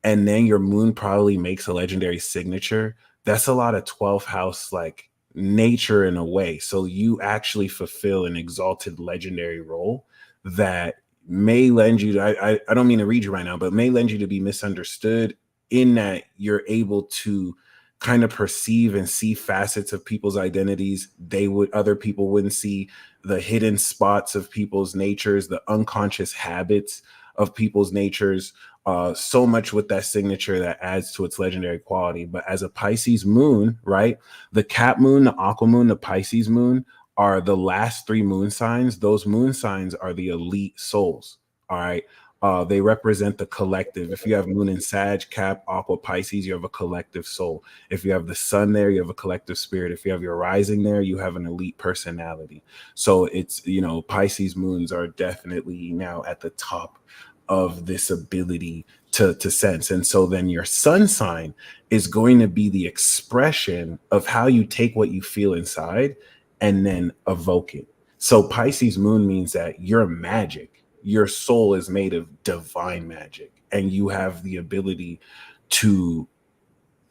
and then your moon probably makes a legendary signature, that's a lot of 12th house like nature in a way. So you actually fulfill an exalted legendary role that may lend you to, I don't mean to read you right now, but may lend you to be misunderstood in that you're able to kind of perceive and see facets of people's identities other people wouldn't see, the hidden spots of people's natures, the unconscious habits of people's natures. So much with that signature that adds to its legendary quality. But as a Pisces moon, right, the Cap moon, the Aqua moon, the Pisces moon are the last three moon signs. Those moon signs are the elite souls. All right. They represent the collective. If you have moon in Sag, Cap, Aqua, Pisces, you have a collective soul. If you have the sun there, you have a collective spirit. If you have your rising there, you have an elite personality. So it's, Pisces moons are definitely now at the top of this ability to sense. And so then your sun sign is going to be the expression of how you take what you feel inside and then evoke it. So Pisces moon means that you're magic. Your soul is made of divine magic, and you have the ability to,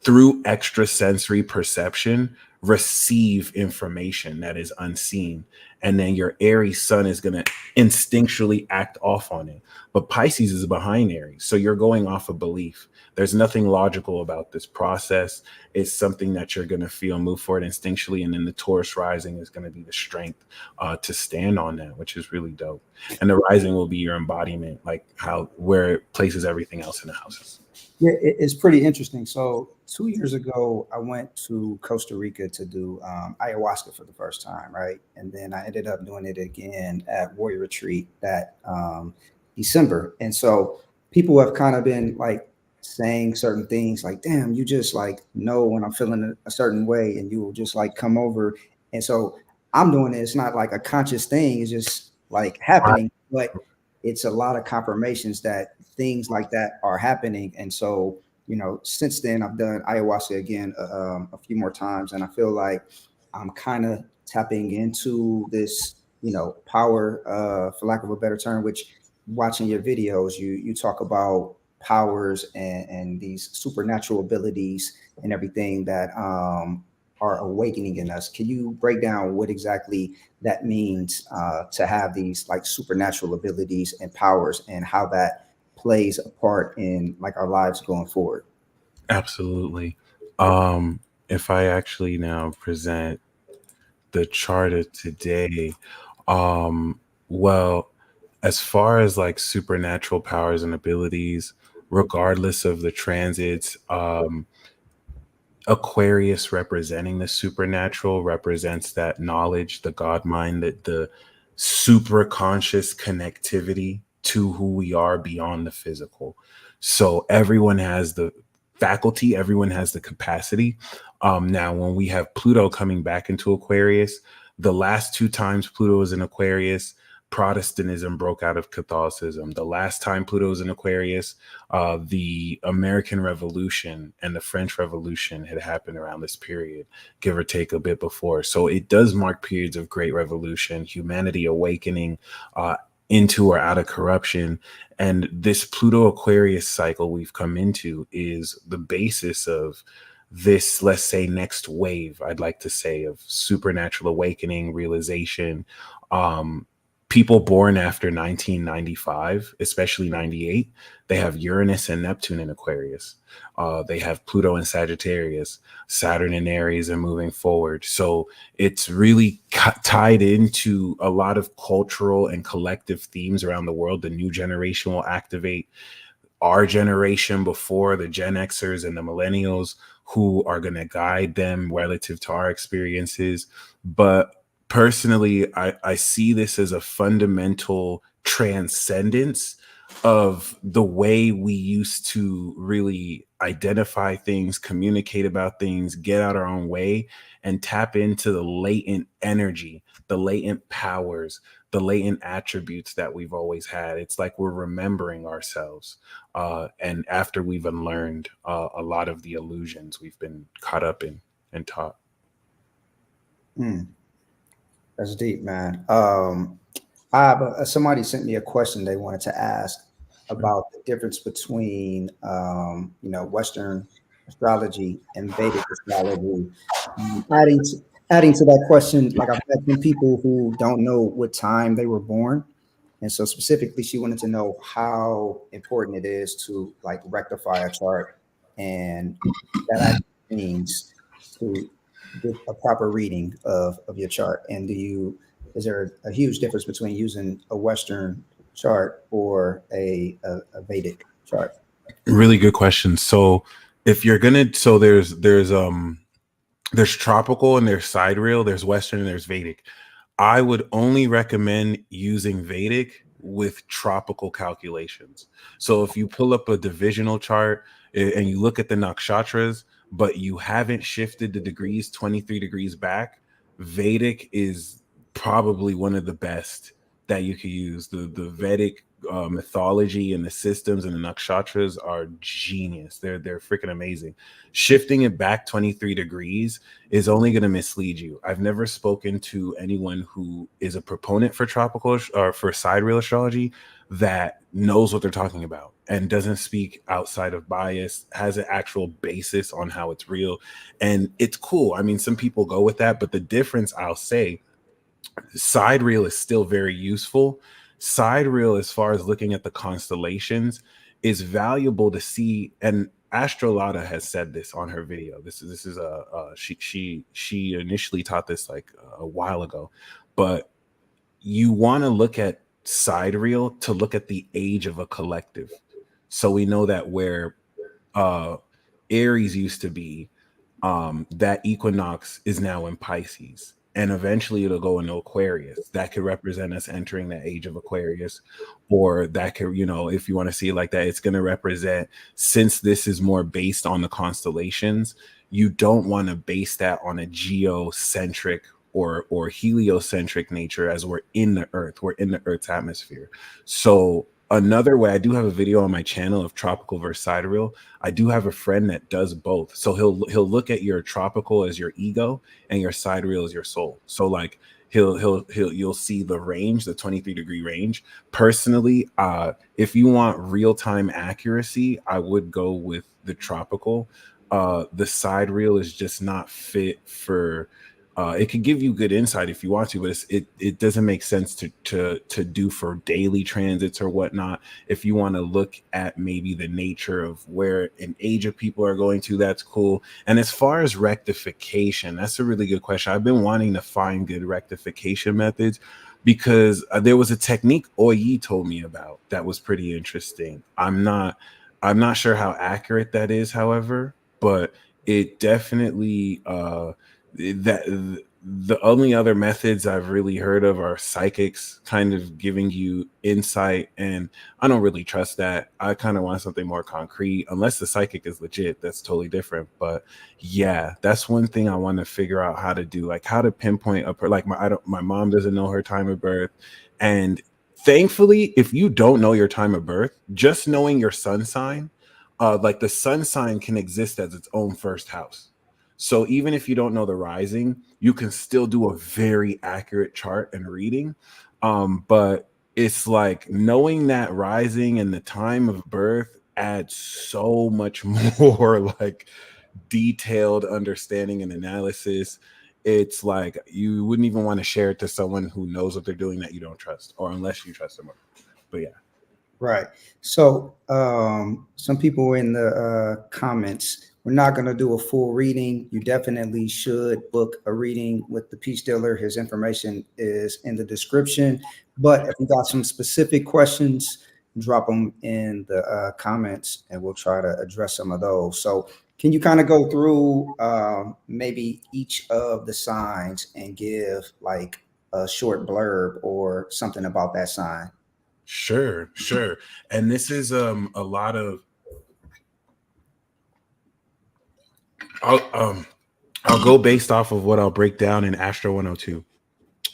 through extrasensory perception, receive information that is unseen. and then your Aries sun is going to instinctually act off on it. But Pisces is behind Aries, so you're going off of belief. There's nothing logical about this process. It's something that you're going to feel move forward instinctually, and then the Taurus rising is going to be the strength to stand on that, which is really dope. And the rising will be your embodiment, like how where it places everything else in the houses. Yeah, it's pretty interesting. So 2 years ago, I went to Costa Rica to do ayahuasca for the first time, right? And then I ended up doing it again at Warrior Retreat that December. And so people have kind of been like saying certain things like, damn, you just like know when I'm feeling a certain way and you will just like come over. And so I'm doing it. It's not like a conscious thing. It's just like happening, but it's a lot of confirmations that things like that are happening. And so, you know, since then I've done ayahuasca again a few more times, and I feel like I'm kind of tapping into this, you know, power, for lack of a better term. Which, watching your videos, you talk about powers and these supernatural abilities and everything that are awakening in us. Can you break down what exactly that means, to have these like supernatural abilities and powers, and how that plays a part in like our lives going forward? Absolutely. If I actually now present the chart of today, well, as far as like supernatural powers and abilities, regardless of the transits, Aquarius representing the supernatural represents that knowledge, the God mind, that the super conscious connectivity to who we are beyond the physical. So everyone has the faculty, everyone has the capacity. Now, when we have Pluto coming back into Aquarius, the last two times Pluto was in Aquarius, Protestantism broke out of Catholicism. The last time Pluto was in Aquarius, the American Revolution and the French Revolution had happened around this period, give or take a bit before. So it does mark periods of great revolution, humanity awakening into or out of corruption. And this Pluto Aquarius cycle we've come into is the basis of this, let's say, next wave, I'd like to say, of supernatural awakening, realization. People born after 1995, especially 98, they have Uranus and Neptune in Aquarius. They have Pluto in Sagittarius, Saturn in Aries, and moving forward. So it's really tied into a lot of cultural and collective themes around the world. The new generation will activate our generation before the Gen Xers and the millennials, who are going to guide them relative to our experiences. But personally, I see this as a fundamental transcendence of the way we used to really identify things, communicate about things, get out our own way, and tap into the latent energy, the latent powers, the latent attributes that we've always had. It's like we're remembering ourselves. And after we've unlearned a lot of the illusions we've been caught up in and taught. That's deep, man. Somebody sent me a question they wanted to ask about the difference between, you know, Western astrology and Vedic astrology. Adding to that question, like I've had some people who don't know what time they were born, and so specifically, she wanted to know how important it is to like rectify a chart, and that actually means to get a proper reading of your chart. And is there a huge difference between using a Western chart or a Vedic chart? Really good question. So if you're gonna, so there's tropical and there's sidereal, there's Western and there's Vedic. I would only recommend using Vedic with tropical calculations. So if you pull up a divisional chart and you look at the nakshatras, but you haven't shifted the degrees 23 degrees back, Vedic is probably one of the best that you could use. The Vedic mythology and the systems and the nakshatras are genius. They're freaking amazing. Shifting it back 23 degrees is only going to mislead you. I've never spoken to anyone who is a proponent for tropical or for sidereal astrology that knows what they're talking about and doesn't speak outside of bias, has an actual basis on how it's real. And it's cool. I mean, some people go with that, but the difference, I'll say, Sidereal is still very useful. Sidereal, as far as looking at the constellations, is valuable to see. And Astrolata has said this on her video. This is she initially taught this like a while ago, but you want to look at sidereal to look at the age of a collective. So we know that where uh Aries used to be, that equinox is now in Pisces, and eventually it'll go into Aquarius. That could represent us entering the age of Aquarius, or that could, you know, if you want to see it like that, it's going to represent, since this is more based on the constellations, you don't want to base that on a geocentric or heliocentric nature, as we're in the Earth, we're in the Earth's atmosphere. So another way, I do have a video on my channel of tropical versus sidereal. I do have a friend that does both. So he'll look at your tropical as your ego and your sidereal as your soul. So like you'll see the range, the 23-degree range. Personally, if you want real-time accuracy, I would go with the tropical. The sidereal is just not fit for it can give you good insight if you want to, but it doesn't make sense to do for daily transits or whatnot. If you want to look at maybe the nature of where an age of people are going to, that's cool. And as far as rectification, that's a really good question. I've been wanting to find good rectification methods, because there was a technique Oyi told me about that was pretty interesting. I'm not sure how accurate that is, however, but it definitely that the only other methods I've really heard of are psychics kind of giving you insight, and I don't really trust that. I kind of want something more concrete, unless the psychic is legit. That's totally different. But yeah, that's one thing I want to figure out how to do, like how to pinpoint up her. Like my mom doesn't know her time of birth, and thankfully, if you don't know your time of birth, just knowing your sun sign, like the sun sign can exist as its own first house. So even if you don't know the rising, you can still do a very accurate chart and reading. But it's like knowing that rising and the time of birth adds so much more like detailed understanding and analysis. It's like you wouldn't even want to share it to someone who knows what they're doing that you don't trust, or unless you trust them. But yeah. Right. So some people in the comments, we're not going to do a full reading. You definitely should book a reading with the peace dealer. His information is in the description. But if you got some specific questions, drop them in the comments and we'll try to address some of those. So can you kind of go through maybe each of the signs and give like a short blurb or something about that sign? Sure. And this is a lot of I'll go based off of what I'll break down in Astro 102.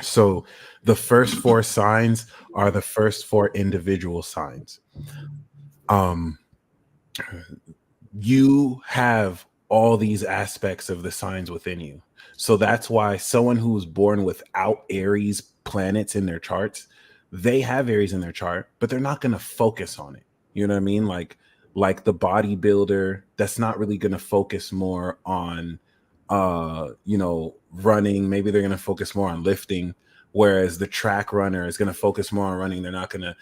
So the first four signs are the first four individual signs. You have all these aspects of the signs within you. So that's why someone who was born without Aries planets in their charts, they have Aries in their chart, but they're not going to focus on it. You know what I mean? Like the bodybuilder, that's not really going to focus more on, running. Maybe they're going to focus more on lifting. Whereas the track runner is going to focus more on running. They're not going to,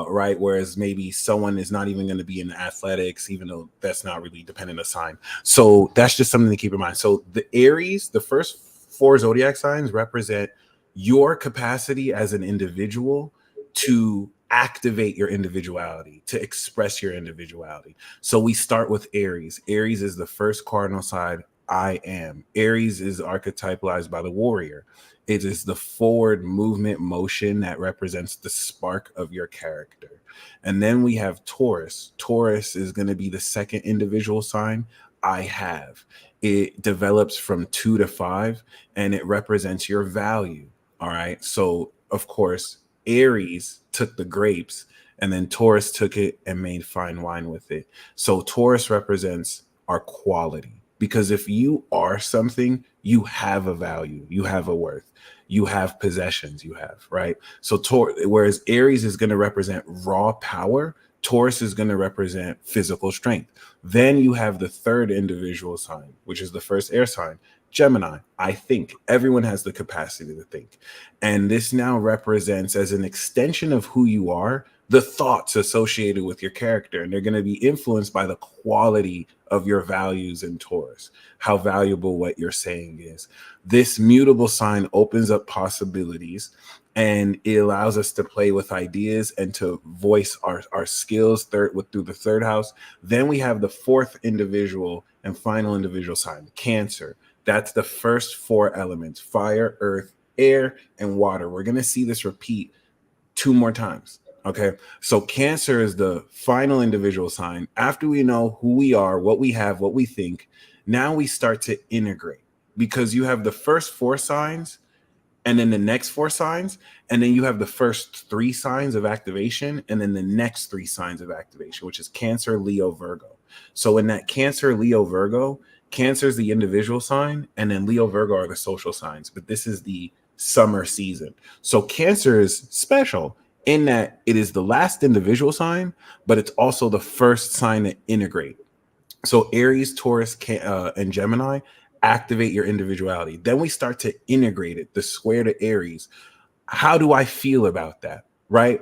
right. Whereas maybe someone is not even going to be in athletics, even though that's not really dependent on sign. So that's just something to keep in mind. So the Aries, the first four zodiac signs represent your capacity as an individual to activate your individuality, to express your individuality. So we start with Aries. Aries is the first cardinal sign. I am. Aries is archetypalized by the warrior. It is the forward movement motion that represents the spark of your character. And then we have Taurus. Taurus is going to be the second individual sign. I have. It develops from 2 to 5 and it represents your value. All right. So, of course, Aries took the grapes and then Taurus took it and made fine wine with it. So Taurus represents our quality, because if you are something, you have a value, you have a worth, you have possessions, you have, right? So whereas Aries is going to represent raw power, Taurus is going to represent physical strength. Then you have the third individual sign, which is the first air sign, Gemini, I think. Everyone has the capacity to think. And this now represents, as an extension of who you are, the thoughts associated with your character. And they're going to be influenced by the quality of your values in Taurus, how valuable what you're saying is. This mutable sign opens up possibilities, and it allows us to play with ideas and to voice our skills through the third house. Then we have the fourth individual and final individual sign, Cancer. That's the first four elements: fire, earth, air, and water. We're going to see this repeat 2 more times. Okay. So Cancer is the final individual sign. After we know who we are, what we have, what we think, now we start to integrate, because you have the first 4 signs and then the next 4 signs, and then you have the first 3 signs of activation, and then the next 3 signs of activation, which is Cancer, Leo, Virgo. So in that Cancer, Leo, Virgo, Cancer is the individual sign, and then Leo, Virgo are the social signs. But this is the summer season. So Cancer is special in that it is the last individual sign, but it's also the first sign to integrate. So Aries, Taurus, and Gemini activate your individuality. Then we start to integrate it, the square to Aries. How do I feel about that? Right?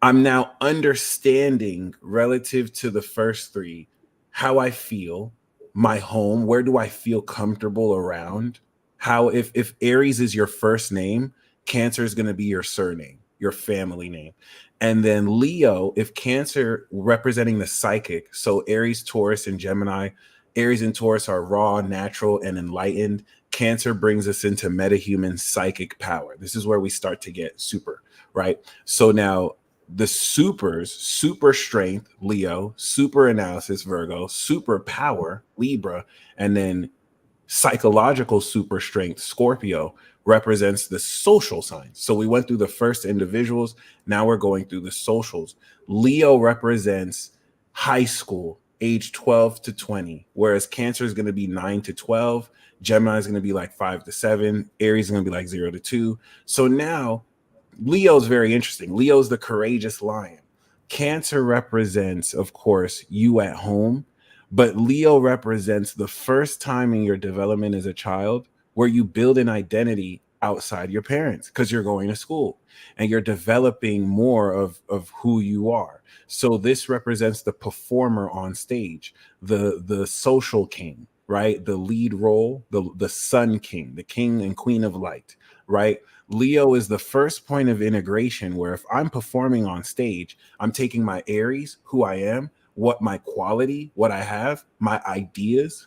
I'm now understanding, relative to the first 3, how I feel, my home, where do I feel comfortable around? How, if Aries is your first name, Cancer is going to be your surname, your family name. And then Leo, if Cancer representing the psychic, so Aries, Taurus, and Gemini, Aries and Taurus are raw, natural, and enlightened. Cancer brings us into metahuman psychic power. This is where we start to get super, right? So now the supers, super strength, Leo, super analysis, Virgo, super power, Libra, and then psychological super strength, Scorpio, represents the social signs. So we went through the first individuals. Now we're going through the socials. Leo represents high school, age 12 to 20, whereas Cancer is going to be 9 to 12. Gemini is going to be like 5 to 7. Aries is going to be like 0 to 2. So now Leo's very interesting. Leo's the courageous lion. Cancer represents, of course, you at home, but Leo represents the first time in your development as a child where you build an identity outside your parents, because you're going to school and you're developing more of who you are. So this represents the performer on stage, the social king, right? The lead role, the sun king, the king and queen of light, right? Leo is the first point of integration where if I'm performing on stage, I'm taking my Aries, who I am, what my quality, what I have, my ideas,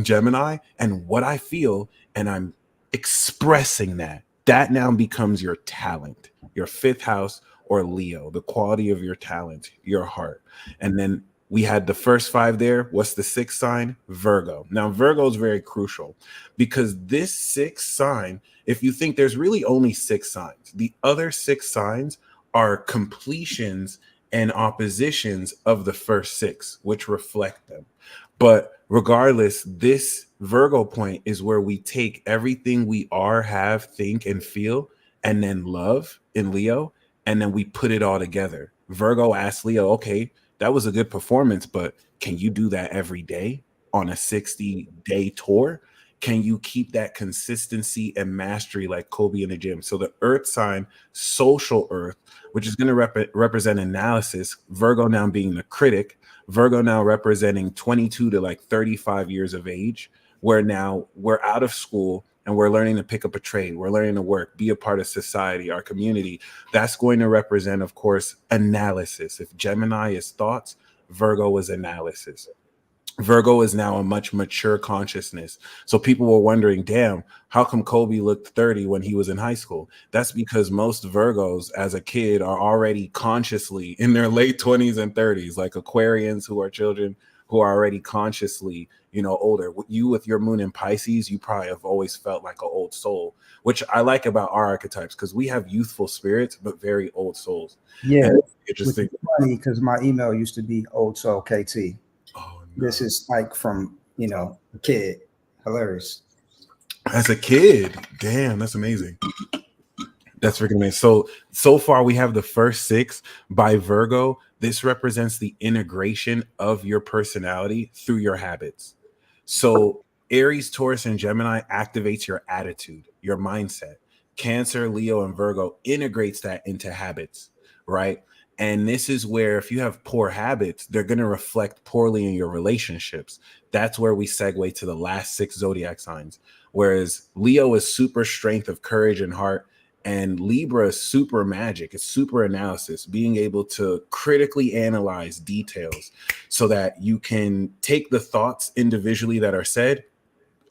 Gemini, and what I feel, and I'm expressing that. That now becomes your talent, your 5th house, or Leo, the quality of your talent, your heart. And then we had the first 5 there. What's the 6th sign? Virgo. Now, Virgo is very crucial because this 6th sign, if you think there's really only 6 signs, the other 6 signs are completions and oppositions of the first 6, which reflect them. But regardless, this Virgo point is where we take everything we are, have, think, and feel, and then love in Leo, and then we put it all together. Virgo asks Leo, okay, that was a good performance, but can you do that every day on a 60-day tour? Can you keep that consistency and mastery like Kobe in the gym? So the earth sign, social earth, which is going to represent analysis, Virgo now being the critic, Virgo now representing 22 to like 35 years of age, where now we're out of school and we're learning to pick up a trade. We're learning to work, be a part of society, our community. That's going to represent, of course, analysis. If Gemini is thoughts, Virgo is analysis. Virgo is now a much mature consciousness. So people were wondering, damn, how come Kobe looked 30 when he was in high school? That's because most Virgos as a kid are already consciously in their late 20s and 30s, like Aquarians who are children who are already consciously, older. You with your moon in Pisces, you probably have always felt like an old soul, which I like about our archetypes because we have youthful spirits, but very old souls. Yeah, Interesting. Funny because my email used to be old soul KT. Oh, no. This is like from, a kid. Hilarious. As a kid, damn, that's amazing. That's freaking amazing. So far we have the first 6 by Virgo. This represents the integration of your personality through your habits. So Aries, Taurus, and Gemini activates your attitude, your mindset. Cancer, Leo, and Virgo integrates that into habits, right? And this is where if you have poor habits, they're going to reflect poorly in your relationships. That's where we segue to the last 6 zodiac signs. Whereas Leo is super strength of courage and heart, and Libra is super magic. It's super analysis, being able to critically analyze details so that you can take the thoughts individually that are said,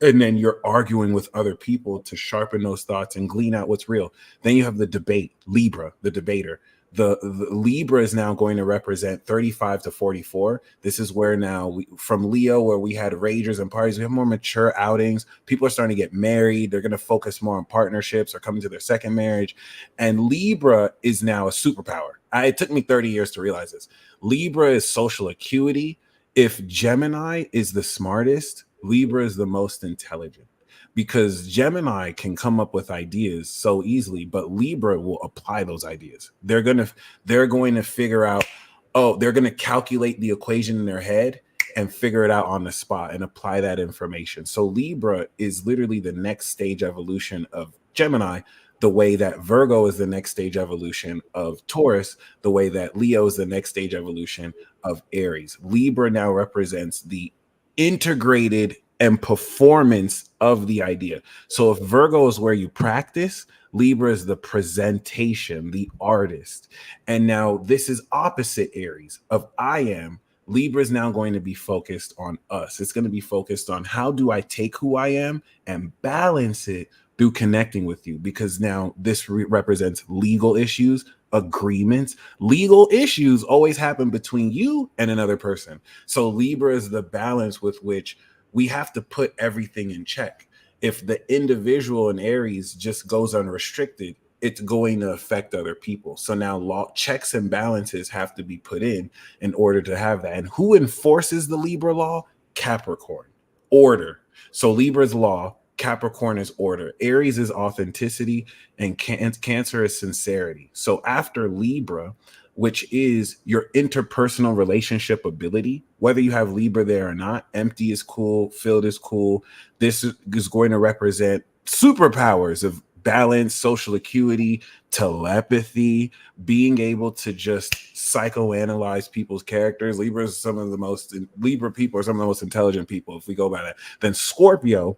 and then you're arguing with other people to sharpen those thoughts and glean out what's real. Then you have the debate, Libra, the debater. The Libra is now going to represent 35 to 44. This is where now from Leo, where we had ragers and parties, we have more mature outings. People are starting to get married. They're going to focus more on partnerships or coming to their second marriage. And Libra is now a superpower. It took me 30 years to realize this. Libra is social acuity. If Gemini is the smartest, Libra is the most intelligent, because Gemini can come up with ideas so easily, but Libra will apply those ideas. They're going to figure out, they're going to calculate the equation in their head and figure it out on the spot and apply that information. So Libra is literally the next stage evolution of Gemini, the way that Virgo is the next stage evolution of Taurus, the way that Leo is the next stage evolution of Aries. Libra now represents the integrated and performance of the idea. So if Virgo is where you practice, Libra is the presentation, the artist. And now this is opposite Aries of I am. Libra is now going to be focused on us. It's going to be focused on how do I take who I am and balance it through connecting with you, because now this represents legal issues, agreements. Legal issues always happen between you and another person. So Libra is the balance with which we have to put everything in check. If the individual in Aries just goes unrestricted, it's going to affect other people. So now law checks and balances have to be put in order to have that. And who enforces the Libra law? Capricorn. Order. So Libra's law, Capricorn is order. Aries is authenticity, and Cancer is sincerity. So after Libra, which is your interpersonal relationship ability, whether you have Libra there or not, empty is cool, filled is cool. This is going to represent superpowers of balance, social acuity, telepathy, being able to just psychoanalyze people's characters. Libra people are some of the most intelligent people, if we go by that. Then Scorpio,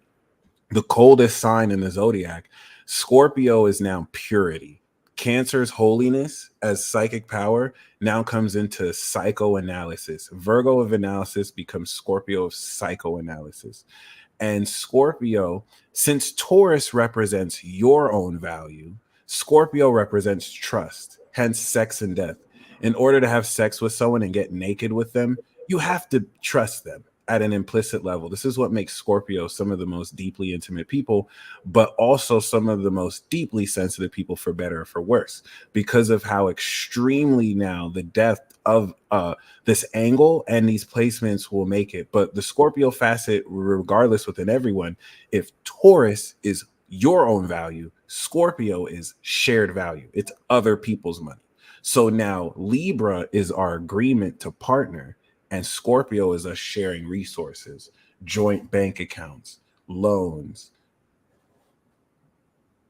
the coldest sign in the zodiac, Scorpio is now purity. Cancer's holiness as psychic power now comes into psychoanalysis. Virgo of analysis becomes Scorpio of psychoanalysis. And Scorpio, since Taurus represents your own value, Scorpio represents trust, hence sex and death. In order to have sex with someone and get naked with them, you have to trust them at an implicit level. This is what makes Scorpio some of the most deeply intimate people, but also some of the most deeply sensitive people, for better or for worse, because of how extremely now the depth of this angle and these placements will make it. But the Scorpio facet, regardless within everyone, if Taurus is your own value, Scorpio is shared value. It's other people's money. So now Libra is our agreement to partner, and Scorpio is us sharing resources, joint bank accounts, loans,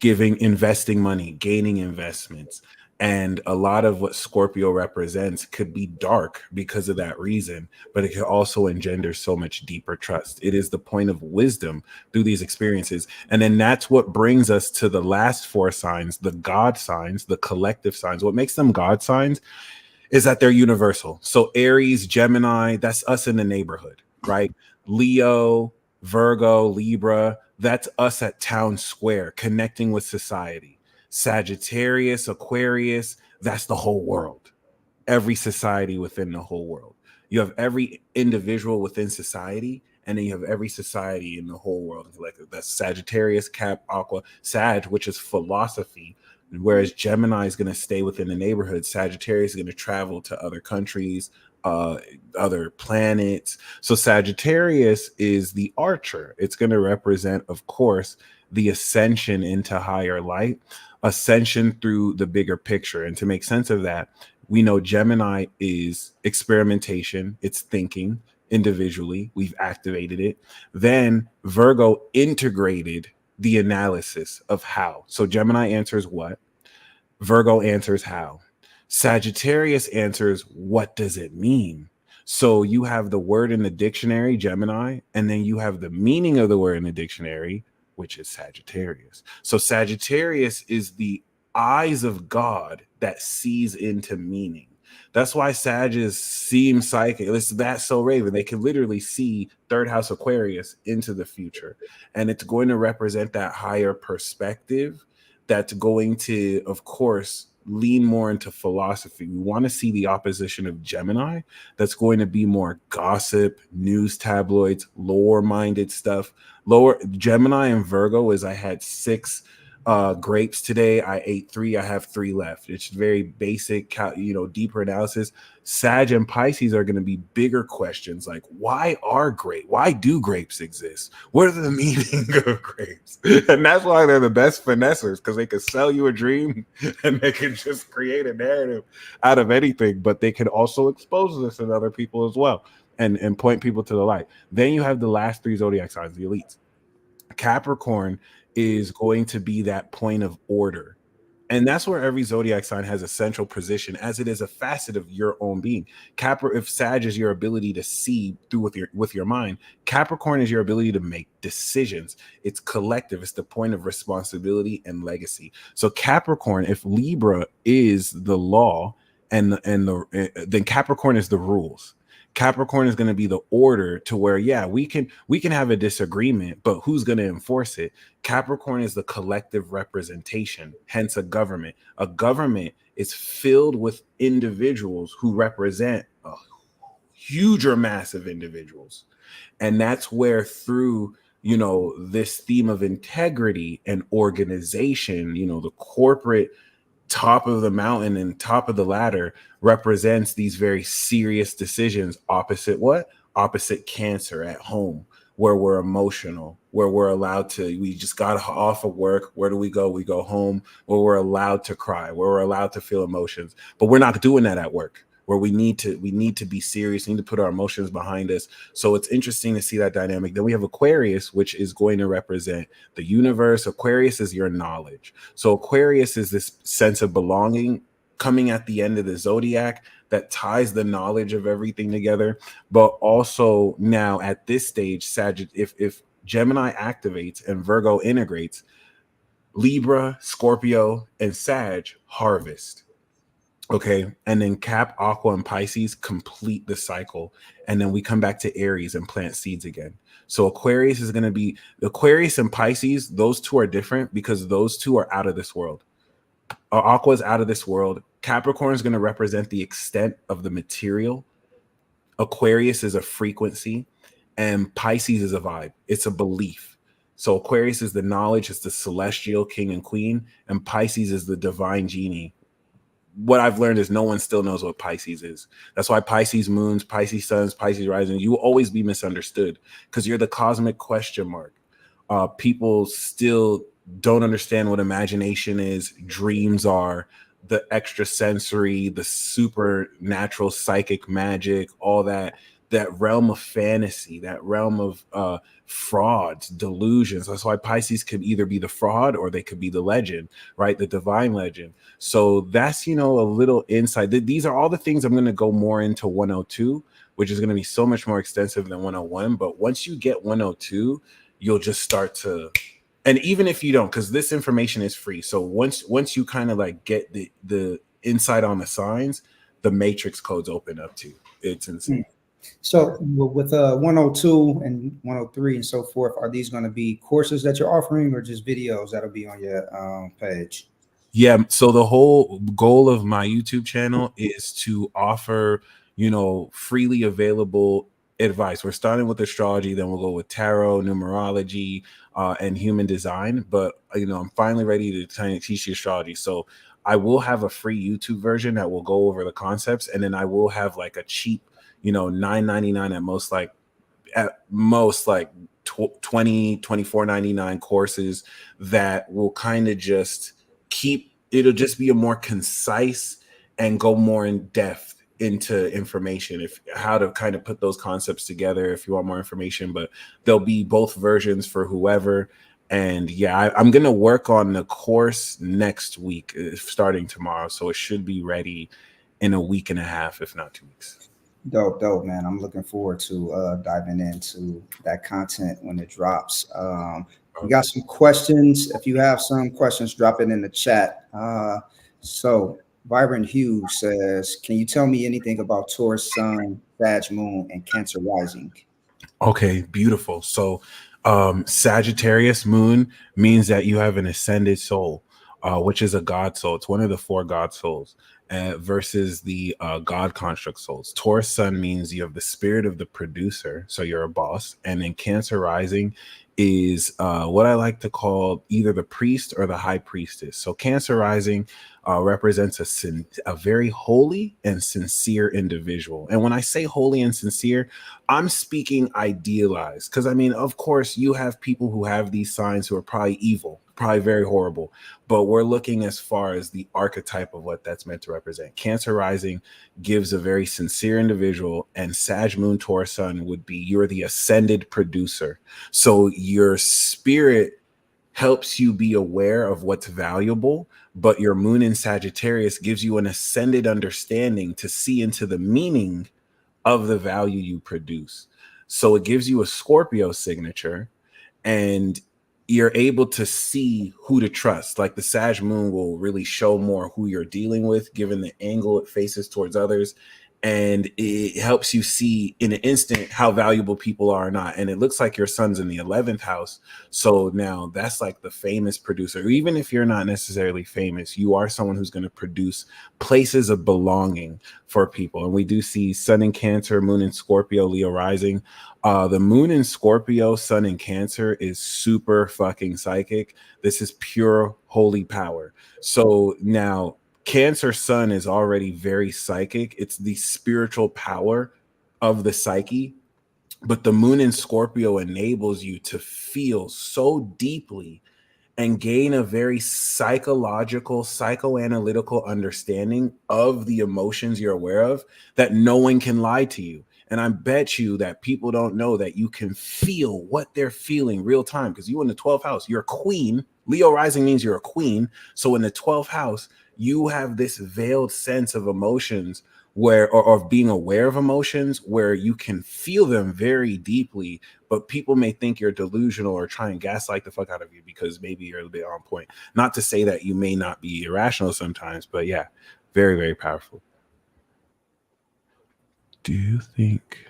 investing money, gaining investments. And a lot of what Scorpio represents could be dark because of that reason, but it can also engender so much deeper trust. It is the point of wisdom through these experiences. And then that's what brings us to the last 4 signs, the God signs, the collective signs. What makes them God signs is that they're universal. So Aries, Gemini, that's us in the neighborhood, right? Leo, Virgo, Libra, that's us at town square, connecting with society. Sagittarius, Aquarius, that's the whole world. Every society within the whole world. You have every individual within society, and then you have every society in the whole world. Like that's Sagittarius, Cap, Aqua, Sag, which is philosophy. Whereas Gemini is going to stay within the neighborhood. Sagittarius is going to travel to other countries, other planets. So Sagittarius is the archer. It's going to represent, of course, the ascension into higher light, ascension through the bigger picture. And to make sense of that, we know Gemini is experimentation, it's thinking, individually. We've activated it. Then Virgo integrated the analysis of how. So Gemini answers what? Virgo answers how. Sagittarius answers what does it mean? So you have the word in the dictionary, Gemini, and then you have the meaning of the word in the dictionary, which is Sagittarius. So Sagittarius is the eyes of God that sees into meaning. That's why Sages seem psychic. That's so Raven. They can literally see third house Aquarius into the future. And it's going to represent that higher perspective that's going to, of course, lean more into philosophy. We want to see the opposition of Gemini that's going to be more gossip, news tabloids, lower minded stuff. Lower Gemini and Virgo is I had 6 grapes today. I ate 3. I have 3 left. It's very basic, deeper analysis. Sag and Pisces are going to be bigger questions like why do grapes exist? What are the meaning of grapes? And that's why they're the best finessers, because they can sell you a dream and they can just create a narrative out of anything, but they can also expose this in other people as well and point people to the light. Then you have the last 3 zodiac signs, the elites. Capricorn is going to be that point of order. And that's where every zodiac sign has a central position, as it is a facet of your own being. If Sag is your ability to see through with your mind, Capricorn is your ability to make decisions. It's collective. It's the point of responsibility and legacy. So Capricorn, if Libra is the law, then Capricorn is the rules. Capricorn is going to be the order to where, we can have a disagreement, but who's going to enforce it? Capricorn is the collective representation, hence a government. A government is filled with individuals who represent a huger mass of individuals. And that's where through, this theme of integrity and organization, the corporate top of the mountain and top of the ladder represents these very serious decisions. Opposite Cancer at home, where we're emotional, where we're we just got off of work. Where do we go? We go home, where we're allowed to cry, where we're allowed to feel emotions, but we're not doing that at work, where we need to be serious, need to put our emotions behind us. So it's interesting to see that dynamic. Then we have Aquarius, which is going to represent the universe. Aquarius is your knowledge. So Aquarius is this sense of belonging coming at the end of the zodiac that ties the knowledge of everything together. But also now at this stage, if Gemini activates and Virgo integrates, Libra, Scorpio, and Sag harvest. Okay. And then Cap, Aqua, and Pisces complete the cycle. And then we come back to Aries and plant seeds again. So Aquarius is going to be Aquarius and Pisces. Those 2 are different because those 2 are out of this world. Aqua is out of this world. Capricorn is going to represent the extent of the material. Aquarius is a frequency, and Pisces is a vibe. It's a belief. So Aquarius is the knowledge. It's the celestial king and queen, and Pisces is the divine genie. What I've learned is no one still knows what Pisces is. That's why Pisces moons, Pisces suns, Pisces rising, you will always be misunderstood because you're the cosmic question mark. People still don't understand what imagination is, dreams are, the extrasensory, the supernatural, psychic magic, all that realm of fantasy, that realm of frauds, delusions. That's why Pisces could either be the fraud or they could be the legend, right? The divine legend. So that's, a little insight. These are all the things I'm going to go more into 102, which is going to be so much more extensive than 101. But once you get 102, you'll just start to, and even if you don't, because this information is free. So once you kind of like get the insight on the signs, the matrix codes open up too. It's insane. So with 102 and 103 and so forth, are these going to be courses that you're offering or just videos that'll be on your page? Yeah. So the whole goal of my YouTube channel is to offer, freely available advice. We're starting with astrology, then we'll go with tarot, numerology, and human design. But, I'm finally ready to teach you astrology. So I will have a free YouTube version that will go over the concepts. And then I will have like a cheap, $9.99 at most like 20, $24.99 courses that will kind of just it'll just be a more concise and go more in depth into information, if how to kind of put those concepts together if you want more information, but there'll be both versions for whoever. And yeah, I'm going to work on the course next week, starting tomorrow. So it should be ready in a week and a half, if not 2 weeks. Dope, man. I'm looking forward to diving into that content when it drops. We got some questions. If you have some questions, drop it in the chat. So Vibrant Hugh says, can you tell me anything about Taurus Sun, Sag Moon, and Cancer Rising? Okay, beautiful. So Sagittarius moon means that you have an ascended soul, which is a God soul. It's one of the 4 God souls, versus the God construct souls. Taurus sun means you have the spirit of the producer, so you're a boss. And then Cancer rising is what I like to call either the priest or the high priestess. So Cancer rising represents a very holy and sincere individual. And when I say holy and sincere, I'm speaking idealized, because I mean, of course, you have people who have these signs who are probably evil, probably very horrible, but we're looking as far as the archetype of what that's meant to represent. Cancer rising gives a very sincere individual, and Sag moon Taurus sun would be you're the ascended producer. So your spirit helps you be aware of what's valuable, but your moon in Sagittarius gives you an ascended understanding to see into the meaning of the value you produce. So it gives you a Scorpio signature, and you're able to see who to trust. Like the Sag moon will really show more who you're dealing with, given the angle it faces towards others. And it helps you see in an instant how valuable people are or not. And it looks like your son's in the 11th house. So now that's like the famous producer. Even if you're not necessarily famous, you are someone who's going to produce places of belonging for people. And we do see sun in Cancer, moon in Scorpio, Leo rising. The moon in Scorpio, sun in Cancer is super fucking psychic. This is pure holy power. So now Cancer sun is already very psychic. It's the spiritual power of the psyche, but the moon in Scorpio enables you to feel so deeply and gain a very psychological, psychoanalytical understanding of the emotions you're aware of that no one can lie to you. And I bet you that people don't know that you can feel what they're feeling real time, because you in the 12th house, you're a queen. Leo rising means you're a queen. So in the 12th house, you have this veiled sense of emotions where, or of being aware of emotions where you can feel them very deeply, but people may think you're delusional or try and gaslight the fuck out of you because maybe you're a bit on point. Not to say that you may not be irrational sometimes, but yeah, very, very powerful. Do you think?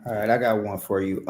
All right, I got one for you.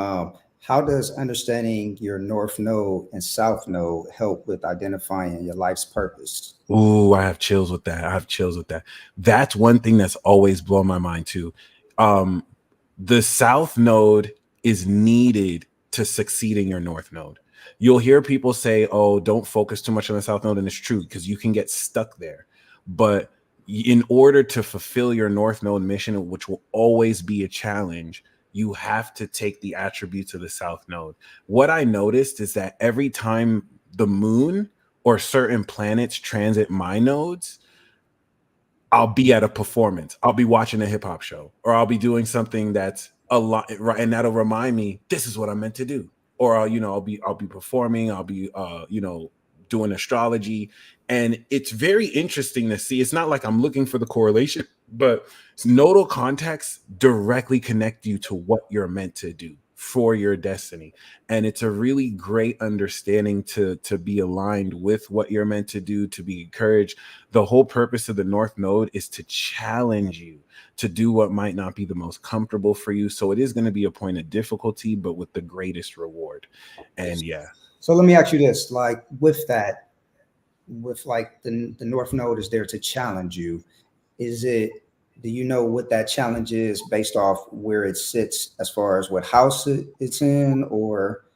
How does understanding your North Node and South Node help with identifying your life's purpose? Ooh, I have chills with that. That's one thing that's always blown my mind too. The South Node is needed to succeed in your North Node. You'll hear people say, oh, don't focus too much on the South Node. And it's true, because you can get stuck there. But in order to fulfill your North Node mission, which will always be a challenge, you have to take the attributes of the South Node. What I noticed is that every time the moon or certain planets transit my nodes, I'll be at a performance. I'll be watching a hip hop show, or I'll be doing something that's a lot, right? And that'll remind me, this is what I'm meant to do. Or I'll be performing. I'll be doing astrology, and it's very interesting to see. It's not like I'm looking for the correlation, but nodal contexts directly connect you to what you're meant to do for your destiny. And it's a really great understanding to be aligned with what you're meant to do, to be encouraged. The whole purpose of the North Node is to challenge you to do what might not be the most comfortable for you. So it is going to be a point of difficulty, but with the greatest reward. And yeah. So let me ask you this, like with that, with like the North Node is there to challenge you. Do you know what that challenge is based off where it sits as far as what house it's in, or?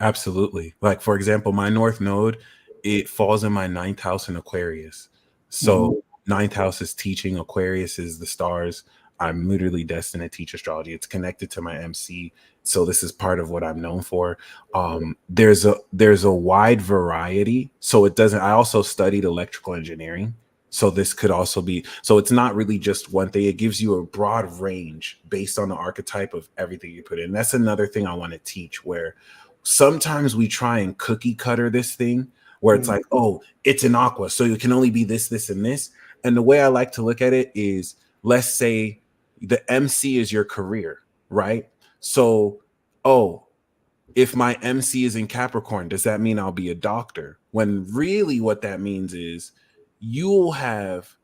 Absolutely. Like, for example, my North Node, it falls in my 9th house in Aquarius. So 9th house is teaching, Aquarius is the stars. I'm literally destined to teach astrology. It's connected to my MC. So this is part of what I'm known for. There's a wide variety. So it doesn't, I also studied electrical engineering. So this could also be, so it's not really just one thing. It gives you a broad range based on the archetype of everything you put in. That's another thing I want to teach, where sometimes we try and cookie cutter this thing where it's like, oh, it's an aqua, so it can only be this, this, and this. And the way I like to look at it is, let's say the MC is your career, right? So, oh, if my MC is in Capricorn, does that mean I'll be a doctor? When really what that means is you'll have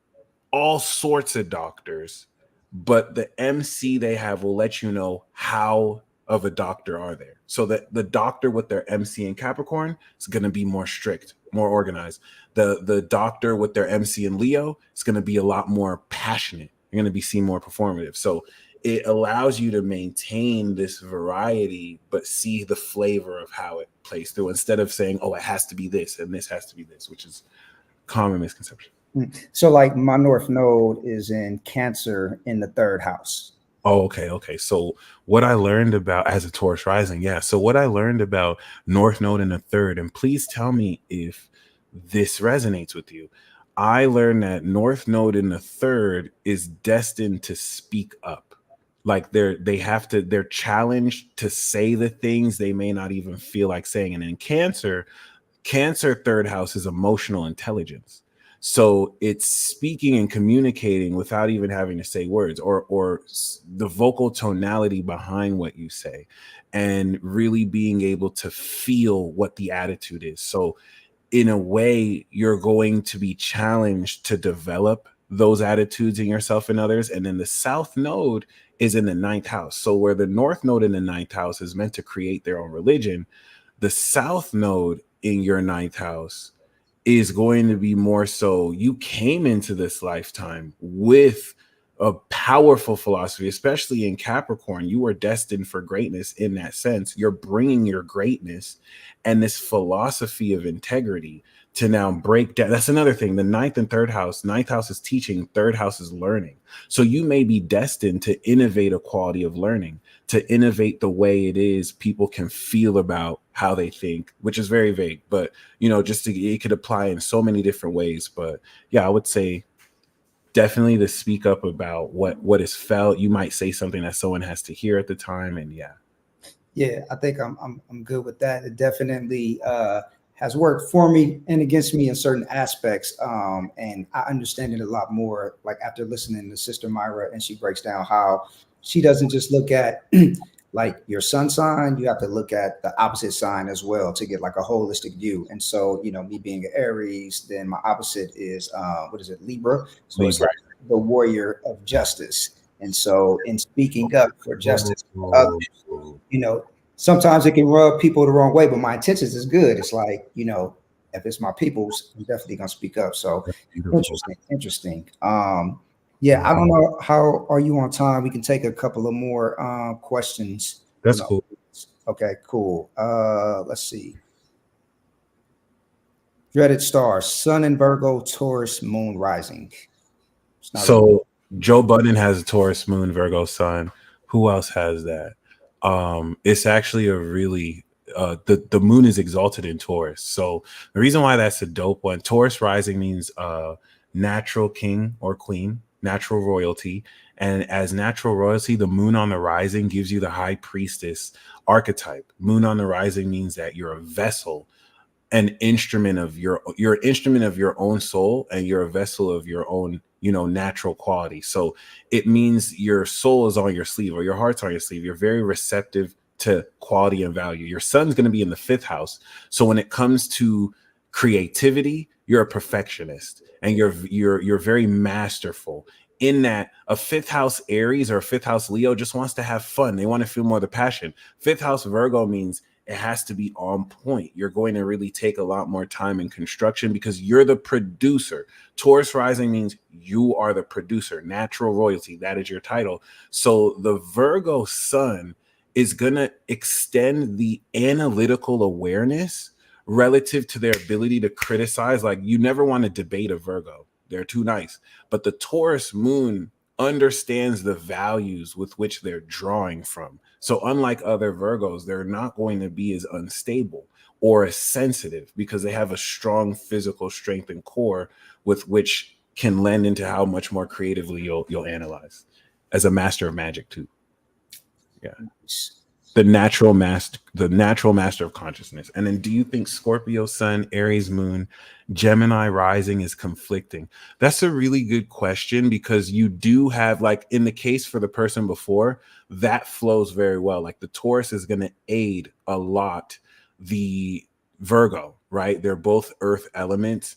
all sorts of doctors, but the MC they have will let you know how of a doctor are there. So that the doctor with their MC in Capricorn is going to be more strict, more organized. The doctor with their MC in Leo is going to be a lot more passionate. You're going to be seen more performative. So it allows you to maintain this variety, but see the flavor of how it plays through, instead of saying, oh, it has to be this and this has to be this, which is common misconception. So like my North Node is in Cancer in the 3rd house. Oh, okay. So what I learned about, as a Taurus rising, so what I learned about North Node in the 3rd, and please tell me if this resonates with you. I learned that North Node in the 3rd is destined to speak up. Like they're challenged to say the things they may not even feel like saying. And in Cancer 3rd house is emotional intelligence. So it's speaking and communicating without even having to say words, or the vocal tonality behind what you say, and really being able to feel what the attitude is. So in a way, you're going to be challenged to develop those attitudes in yourself and others. And then the South Node is in the 9th house. So where the North Node in the 9th house is meant to create their own religion, the South Node in your 9th house is going to be more so, you came into this lifetime with a powerful philosophy, especially in Capricorn. You are destined for greatness in that sense. You're bringing your greatness and this philosophy of integrity to now break down. That's another thing. The 9th and 3rd house, 9th house is teaching, 3rd house is learning. So you may be destined to innovate a quality of learning, to innovate the way it is people can feel about how they think, which is very vague, but it could apply in so many different ways. But yeah, I would say definitely to speak up about what is felt. You might say something that someone has to hear at the time. And yeah, I think I'm good with that. It definitely has worked for me and against me in certain aspects. And I understand it a lot more, like after listening to Sister Myra, and she breaks down how she doesn't just look at like your sun sign, you have to look at the opposite sign as well to get like a holistic view. And so, me being an Aries, then my opposite is Libra. So it's like the warrior of justice. And so in speaking up for justice for others, sometimes it can rub people the wrong way, but my intentions is good. It's like, if it's my people's, I'm definitely gonna speak up. So interesting. Yeah, I don't know, how are you on time? We can take a couple of more questions. that's cool. Okay, cool. Let's see. Dreaded stars, Sun in Virgo, Taurus, Moon rising. So Joe Budden has a Taurus moon, Virgo sun. Who else has that? It's actually a really the moon is exalted in Taurus. So the reason why that's a dope one, Taurus rising means natural king or queen, natural royalty. And as natural royalty, the moon on the rising gives you the high priestess archetype. Moon on the rising means that you're a vessel, an instrument of you're an instrument of your own soul, and you're a vessel of your own, natural quality. So it means your soul is on your sleeve, or your heart's on your sleeve. You're very receptive to quality and value. Your sun's going to be in the 5th house. So when it comes to creativity, you're a perfectionist, and you're very masterful. In that, a 5th house Aries or a 5th house Leo just wants to have fun. They want to feel more of the passion. 5th house Virgo means it has to be on point. You're going to really take a lot more time in construction because you're the producer. Taurus rising means you are the producer, natural royalty. That is your title. So the Virgo sun is going to extend the analytical awareness relative to their ability to criticize. Like, you never want to debate a Virgo. They're too nice. But the Taurus moon understands the values with which they're drawing from. So unlike other Virgos, they're not going to be as unstable or as sensitive because they have a strong physical strength and core with which can lend into how much more creatively you'll analyze as a master of magic too. Yeah. The natural master of consciousness. And then, do you think Scorpio sun, Aries moon, Gemini rising is conflicting? That's a really good question, because you do have, like in the case for the person before, that flows very well. Like the Taurus is going to aid a lot the Virgo, right? They're both earth elements.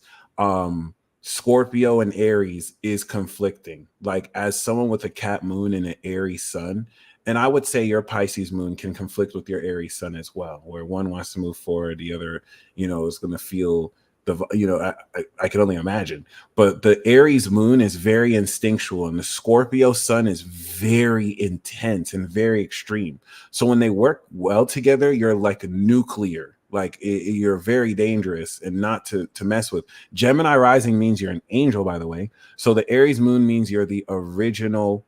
Scorpio and Aries is conflicting. Like, as someone with a Cap moon and an Aries sun, and I would say your Pisces moon can conflict with your Aries sun as well, where one wants to move forward, the other, is going to feel I can only imagine. But the Aries moon is very instinctual, and the Scorpio sun is very intense and very extreme. So when they work well together, you're like a nuclear. Like you're very dangerous and not to mess with. Gemini rising means you're an angel, by the way. So the Aries moon means you're the original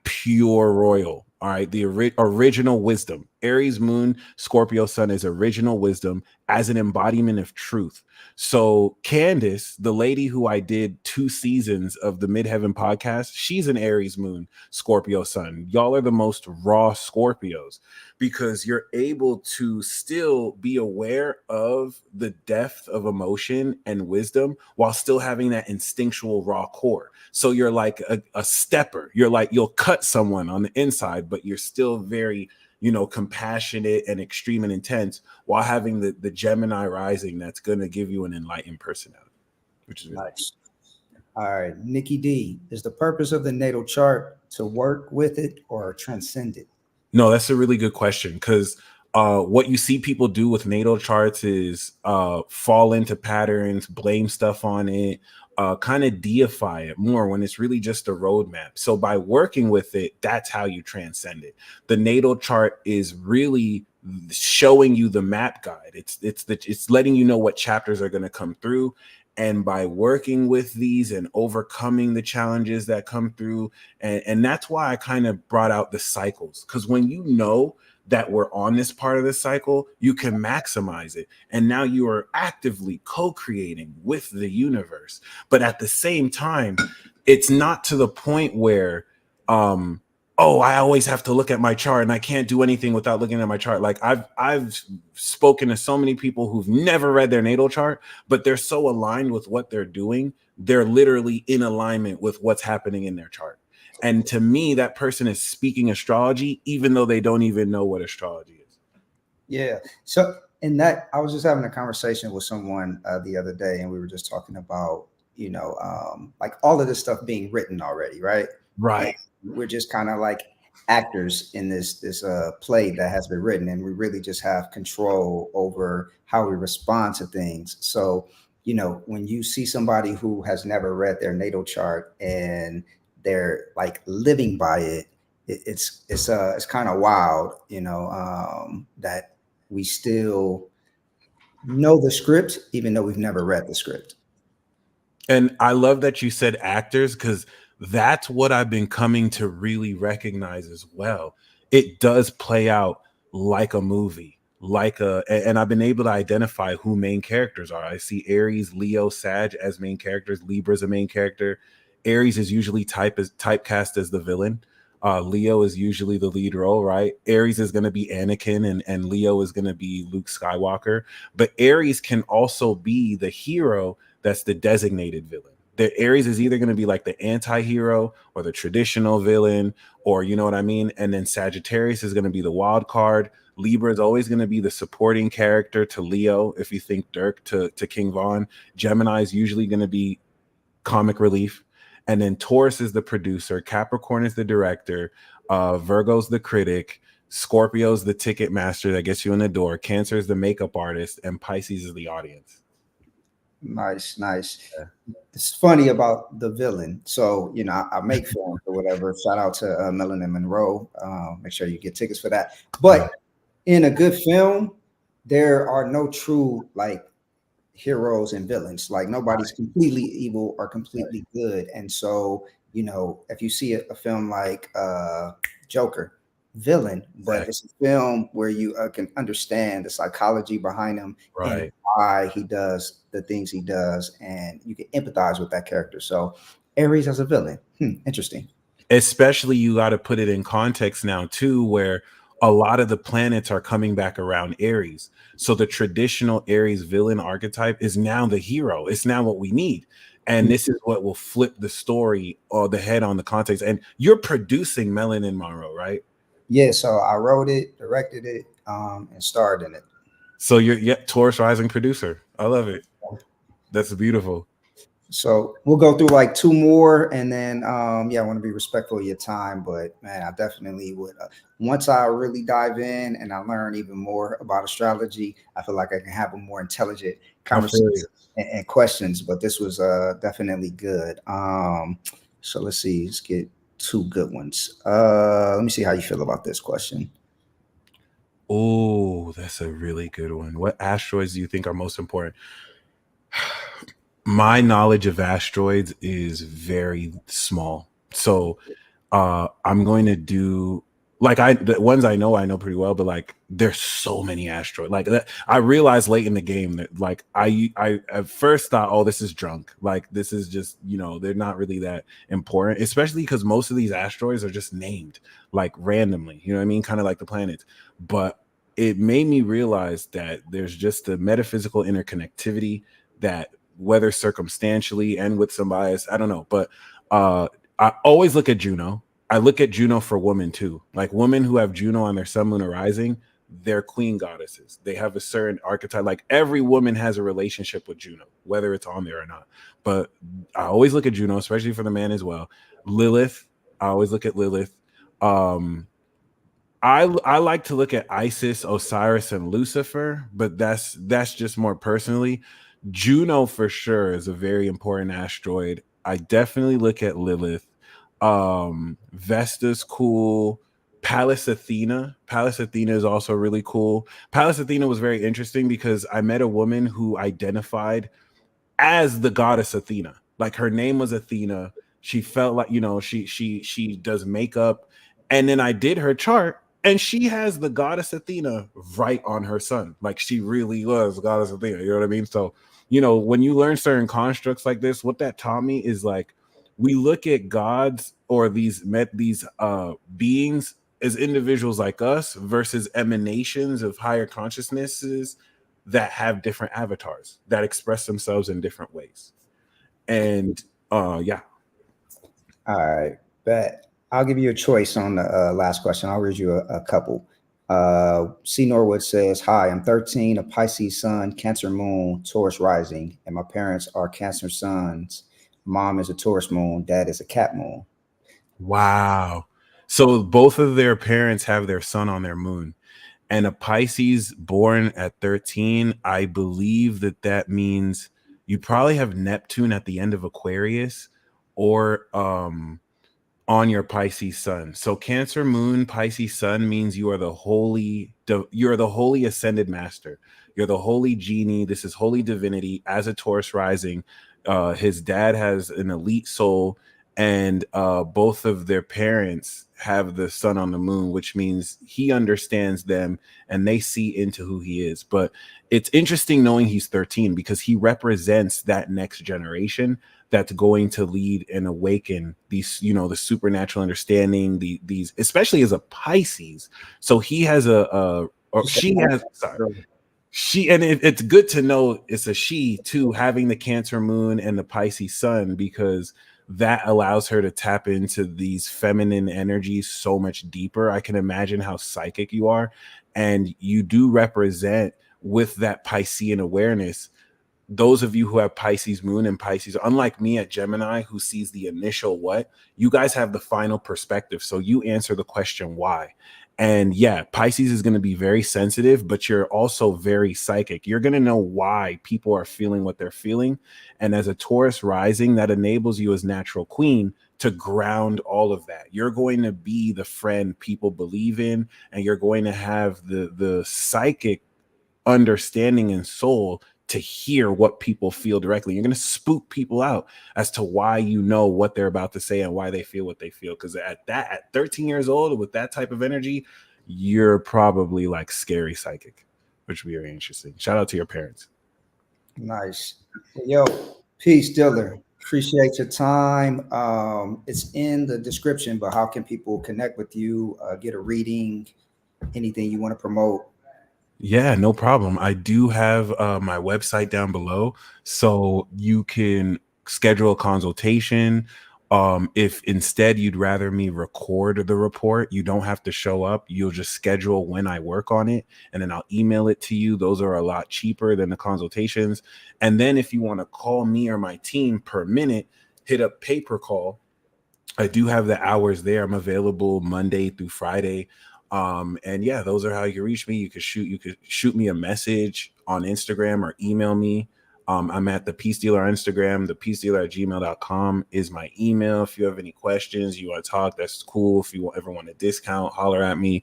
pure royal. All right. The original wisdom. Aries moon, Scorpio sun is original wisdom as an embodiment of truth. So Candace, the lady who I did 2 seasons of the Midheaven podcast, she's an Aries moon, Scorpio sun. Y'all are the most raw Scorpios, because you're able to still be aware of the depth of emotion and wisdom while still having that instinctual raw core. So you're like a stepper. You're like, you'll cut someone on the inside, but you're still very, compassionate and extreme and intense, while having the Gemini rising that's going to give you an enlightened personality, which is really nice. All right, Nikki D, is the purpose of the natal chart to work with it or transcend it? No, that's a really good question, because what you see people do with natal charts is fall into patterns, blame stuff on it, kind of deify it more, when it's really just a roadmap. So by working with it, that's how you transcend it. The natal chart is really showing you the map guide. It's letting you know what chapters are going to come through. And by working with these and overcoming the challenges that come through, and that's why I kind of brought out the cycles, because when you know that we're on this part of the cycle, you can maximize it. And now you are actively co-creating with the universe. But at the same time, it's not to the point where, I always have to look at my chart and I can't do anything without looking at my chart. Like I've spoken to so many people who've never read their natal chart, but they're so aligned with what they're doing. They're literally in alignment with what's happening in their chart. And to me, that person is speaking astrology, even though they don't even know what astrology is. Yeah. So in that, I was just having a conversation with someone the other day, and we were just talking about, like all of this stuff being written already, right? Right. And we're just kind of like actors in this play that has been written, and we really just have control over how we respond to things. So, when you see somebody who has never read their natal chart and they're like living by it, it's kind of wild, that we still know the script, even though we've never read the script. And I love that you said actors, because that's what I've been coming to really recognize as well. It does play out like a movie, and I've been able to identify who main characters are. I see Aries, Leo, Sag as main characters. Libra's a main character. Aries is usually typecast as the villain. Leo is usually the lead role, right? Aries is going to be Anakin, and Leo is going to be Luke Skywalker. But Aries can also be the hero that's the designated villain. The Aries is either going to be like the anti-hero or the traditional villain, or you know what I mean? And then Sagittarius is going to be the wild card. Libra is always going to be the supporting character to Leo, if you think Dirk to King Von. Gemini is usually going to be comic relief. And then Taurus is the producer, Capricorn is the director, Virgo's the critic, Scorpio's the ticket master that gets you in the door, Cancer is the makeup artist, and Pisces is the audience. Nice. Yeah. It's funny about the villain. So, I make films or whatever. Shout out to Marilyn Monroe. Make sure you get tickets for that. But in a good film, there are no true like heroes and villains. Like nobody's completely evil or completely good. And so, if you see a film like Joker, villain, but Exactly. it's a film where you can understand the psychology behind him and Right. why he does the things he does, and you can empathize with that character. So Aries as a villain, interesting. Especially you got to put it in context now too, where a lot of the planets are coming back around Aries. So the traditional Aries villain archetype is now the hero. It's now what we need. And this is what will flip the story or the head on the context. And you're producing Melanin Monroe, right? Yeah, so I wrote it, directed it, and starred in it. So you're Taurus rising producer. I love it. That's beautiful. So we'll go through like two more, and then yeah, I want to be respectful of your time, but man, I definitely would. Once I really dive in and I learn even more about astrology, I feel like I can have a more intelligent I feel conversation you. and questions. But this was definitely good. So let's see, let's get two good ones. Let me see how you feel about this question. Oh, that's a really good one. What asteroids do you think are most important? My knowledge of asteroids is very small. So I'm going to do like the ones I know pretty well, but like there's so many asteroids. Like that, I realized late in the game that like I at first thought, oh, this is drunk. Like this is just, they're not really that important, especially because most of these asteroids are just named like randomly, you know what I mean? Kind of like the planets. But it made me realize that there's just a metaphysical interconnectivity that whether circumstantially and with some bias, I don't know, but I always look at Juno. I look at Juno for women too. Like women who have Juno on their sun, moon, or rising, they're queen goddesses. They have a certain archetype. Like every woman has a relationship with Juno, whether it's on there or not. But I always look at Juno, especially for the man as well. Lilith, I always look at Lilith. I like to look at Isis, Osiris, and Lucifer, but that's just more personally. Juno for sure is a very important asteroid. I definitely look at Lilith. Vesta's cool. Pallas Athena. Pallas Athena is also really cool. Pallas Athena was very interesting because I met a woman who identified as the goddess Athena. Like her name was Athena. She felt like, she does makeup. And then I did her chart and she has the goddess Athena right on her sun. Like she really was goddess Athena. You know what I mean? So, when you learn certain constructs like this, what that taught me is like we look at gods or these beings as individuals like us versus emanations of higher consciousnesses that have different avatars that express themselves in different ways. And yeah. All right, bet. I'll give you a choice on the last question. I'll read you a couple. C. Norwood says, "Hi, I'm 13, a Pisces sun, Cancer moon, Taurus rising, and my parents are Cancer suns. Mom is a Taurus moon, dad is a Cat moon." Wow. So both of their parents have their sun on their moon. And a Pisces born at 13, I believe that means you probably have Neptune at the end of Aquarius or on your Pisces sun. So Cancer moon, Pisces sun means you're the holy ascended master. You're the holy genie. This is holy divinity as a Taurus rising. His dad has an elite soul, and both of their parents have the sun on the moon, which means he understands them and they see into who he is. But it's interesting knowing he's 13 because he represents that next generation that's going to lead and awaken these, the supernatural understanding, these, especially as a Pisces. So he has or she has, sorry, it's good to know it's a she too, having the Cancer moon and the Pisces sun, because that allows her to tap into these feminine energies so much deeper. I can imagine how psychic you are, and you do represent with that Piscean awareness. Those of you who have Pisces moon and Pisces, unlike me at Gemini, who sees the initial what, you guys have the final perspective. So you answer the question why. And yeah, Pisces is going to be very sensitive, but you're also very psychic. You're going to know why people are feeling what they're feeling. And as a Taurus rising, that enables you as natural queen to ground all of that. You're going to be the friend people believe in, and you're going to have the psychic understanding and soul to hear what people feel directly. You're going to spook people out as to why you know what they're about to say and why they feel what they feel. Because at 13 years old with that type of energy, you're probably like scary psychic, which would be very interesting. Shout out to your parents. Nice. Yo, peace, Diller. Appreciate your time. It's in the description, but how can people connect with you, get a reading, anything you want to promote? Yeah, no problem. I do have my website down below, so you can schedule a consultation. If instead you'd rather me record the report, you don't have to show up. You'll just schedule when I work on it, and then I'll email it to you. Those are a lot cheaper than the consultations. And then if you want to call me or my team per minute, hit up pay per call. I do have the hours there. I'm available Monday through Friday. And yeah, those are how you reach me. You could shoot me a message on Instagram or email me. I'm at the Peace Dealer on Instagram. The Peace Dealer at gmail.com is my email. If you have any questions, you want to talk, that's cool. If you ever want a discount, holler at me.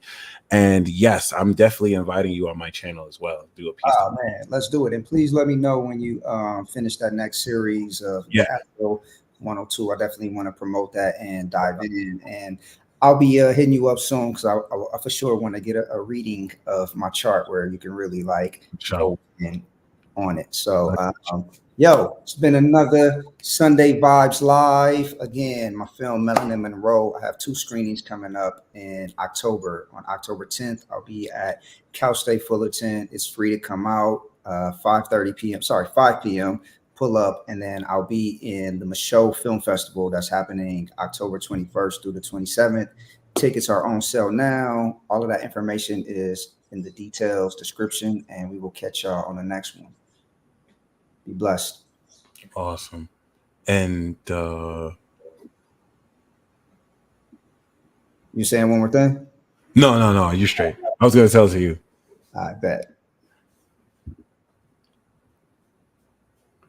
And yes, I'm definitely inviting you on my channel as well. Do a piece. Oh man, let's do it. And please let me know when you finish that next series of Yeah. Astro 102. I definitely want to promote that and dive in. And I'll be hitting you up soon because I for sure want to get a reading of my chart where you can really like go in on it. So yo, it's been another Sunday Vibes Live. Again, my film Melanin Monroe. I have 2 screenings coming up in October. On October 10th, I'll be at Cal State Fullerton. It's free to come out. 5:30 p.m. Sorry, 5 p.m. Pull up, and then I'll be in the Michaud Film Festival that's happening October 21st through the 27th. Tickets are on sale now. All of that information is in the details description, and we will catch y'all on the next one. Be blessed. Awesome. And you saying one more thing? No, you're straight. I was gonna tell it to you. I bet.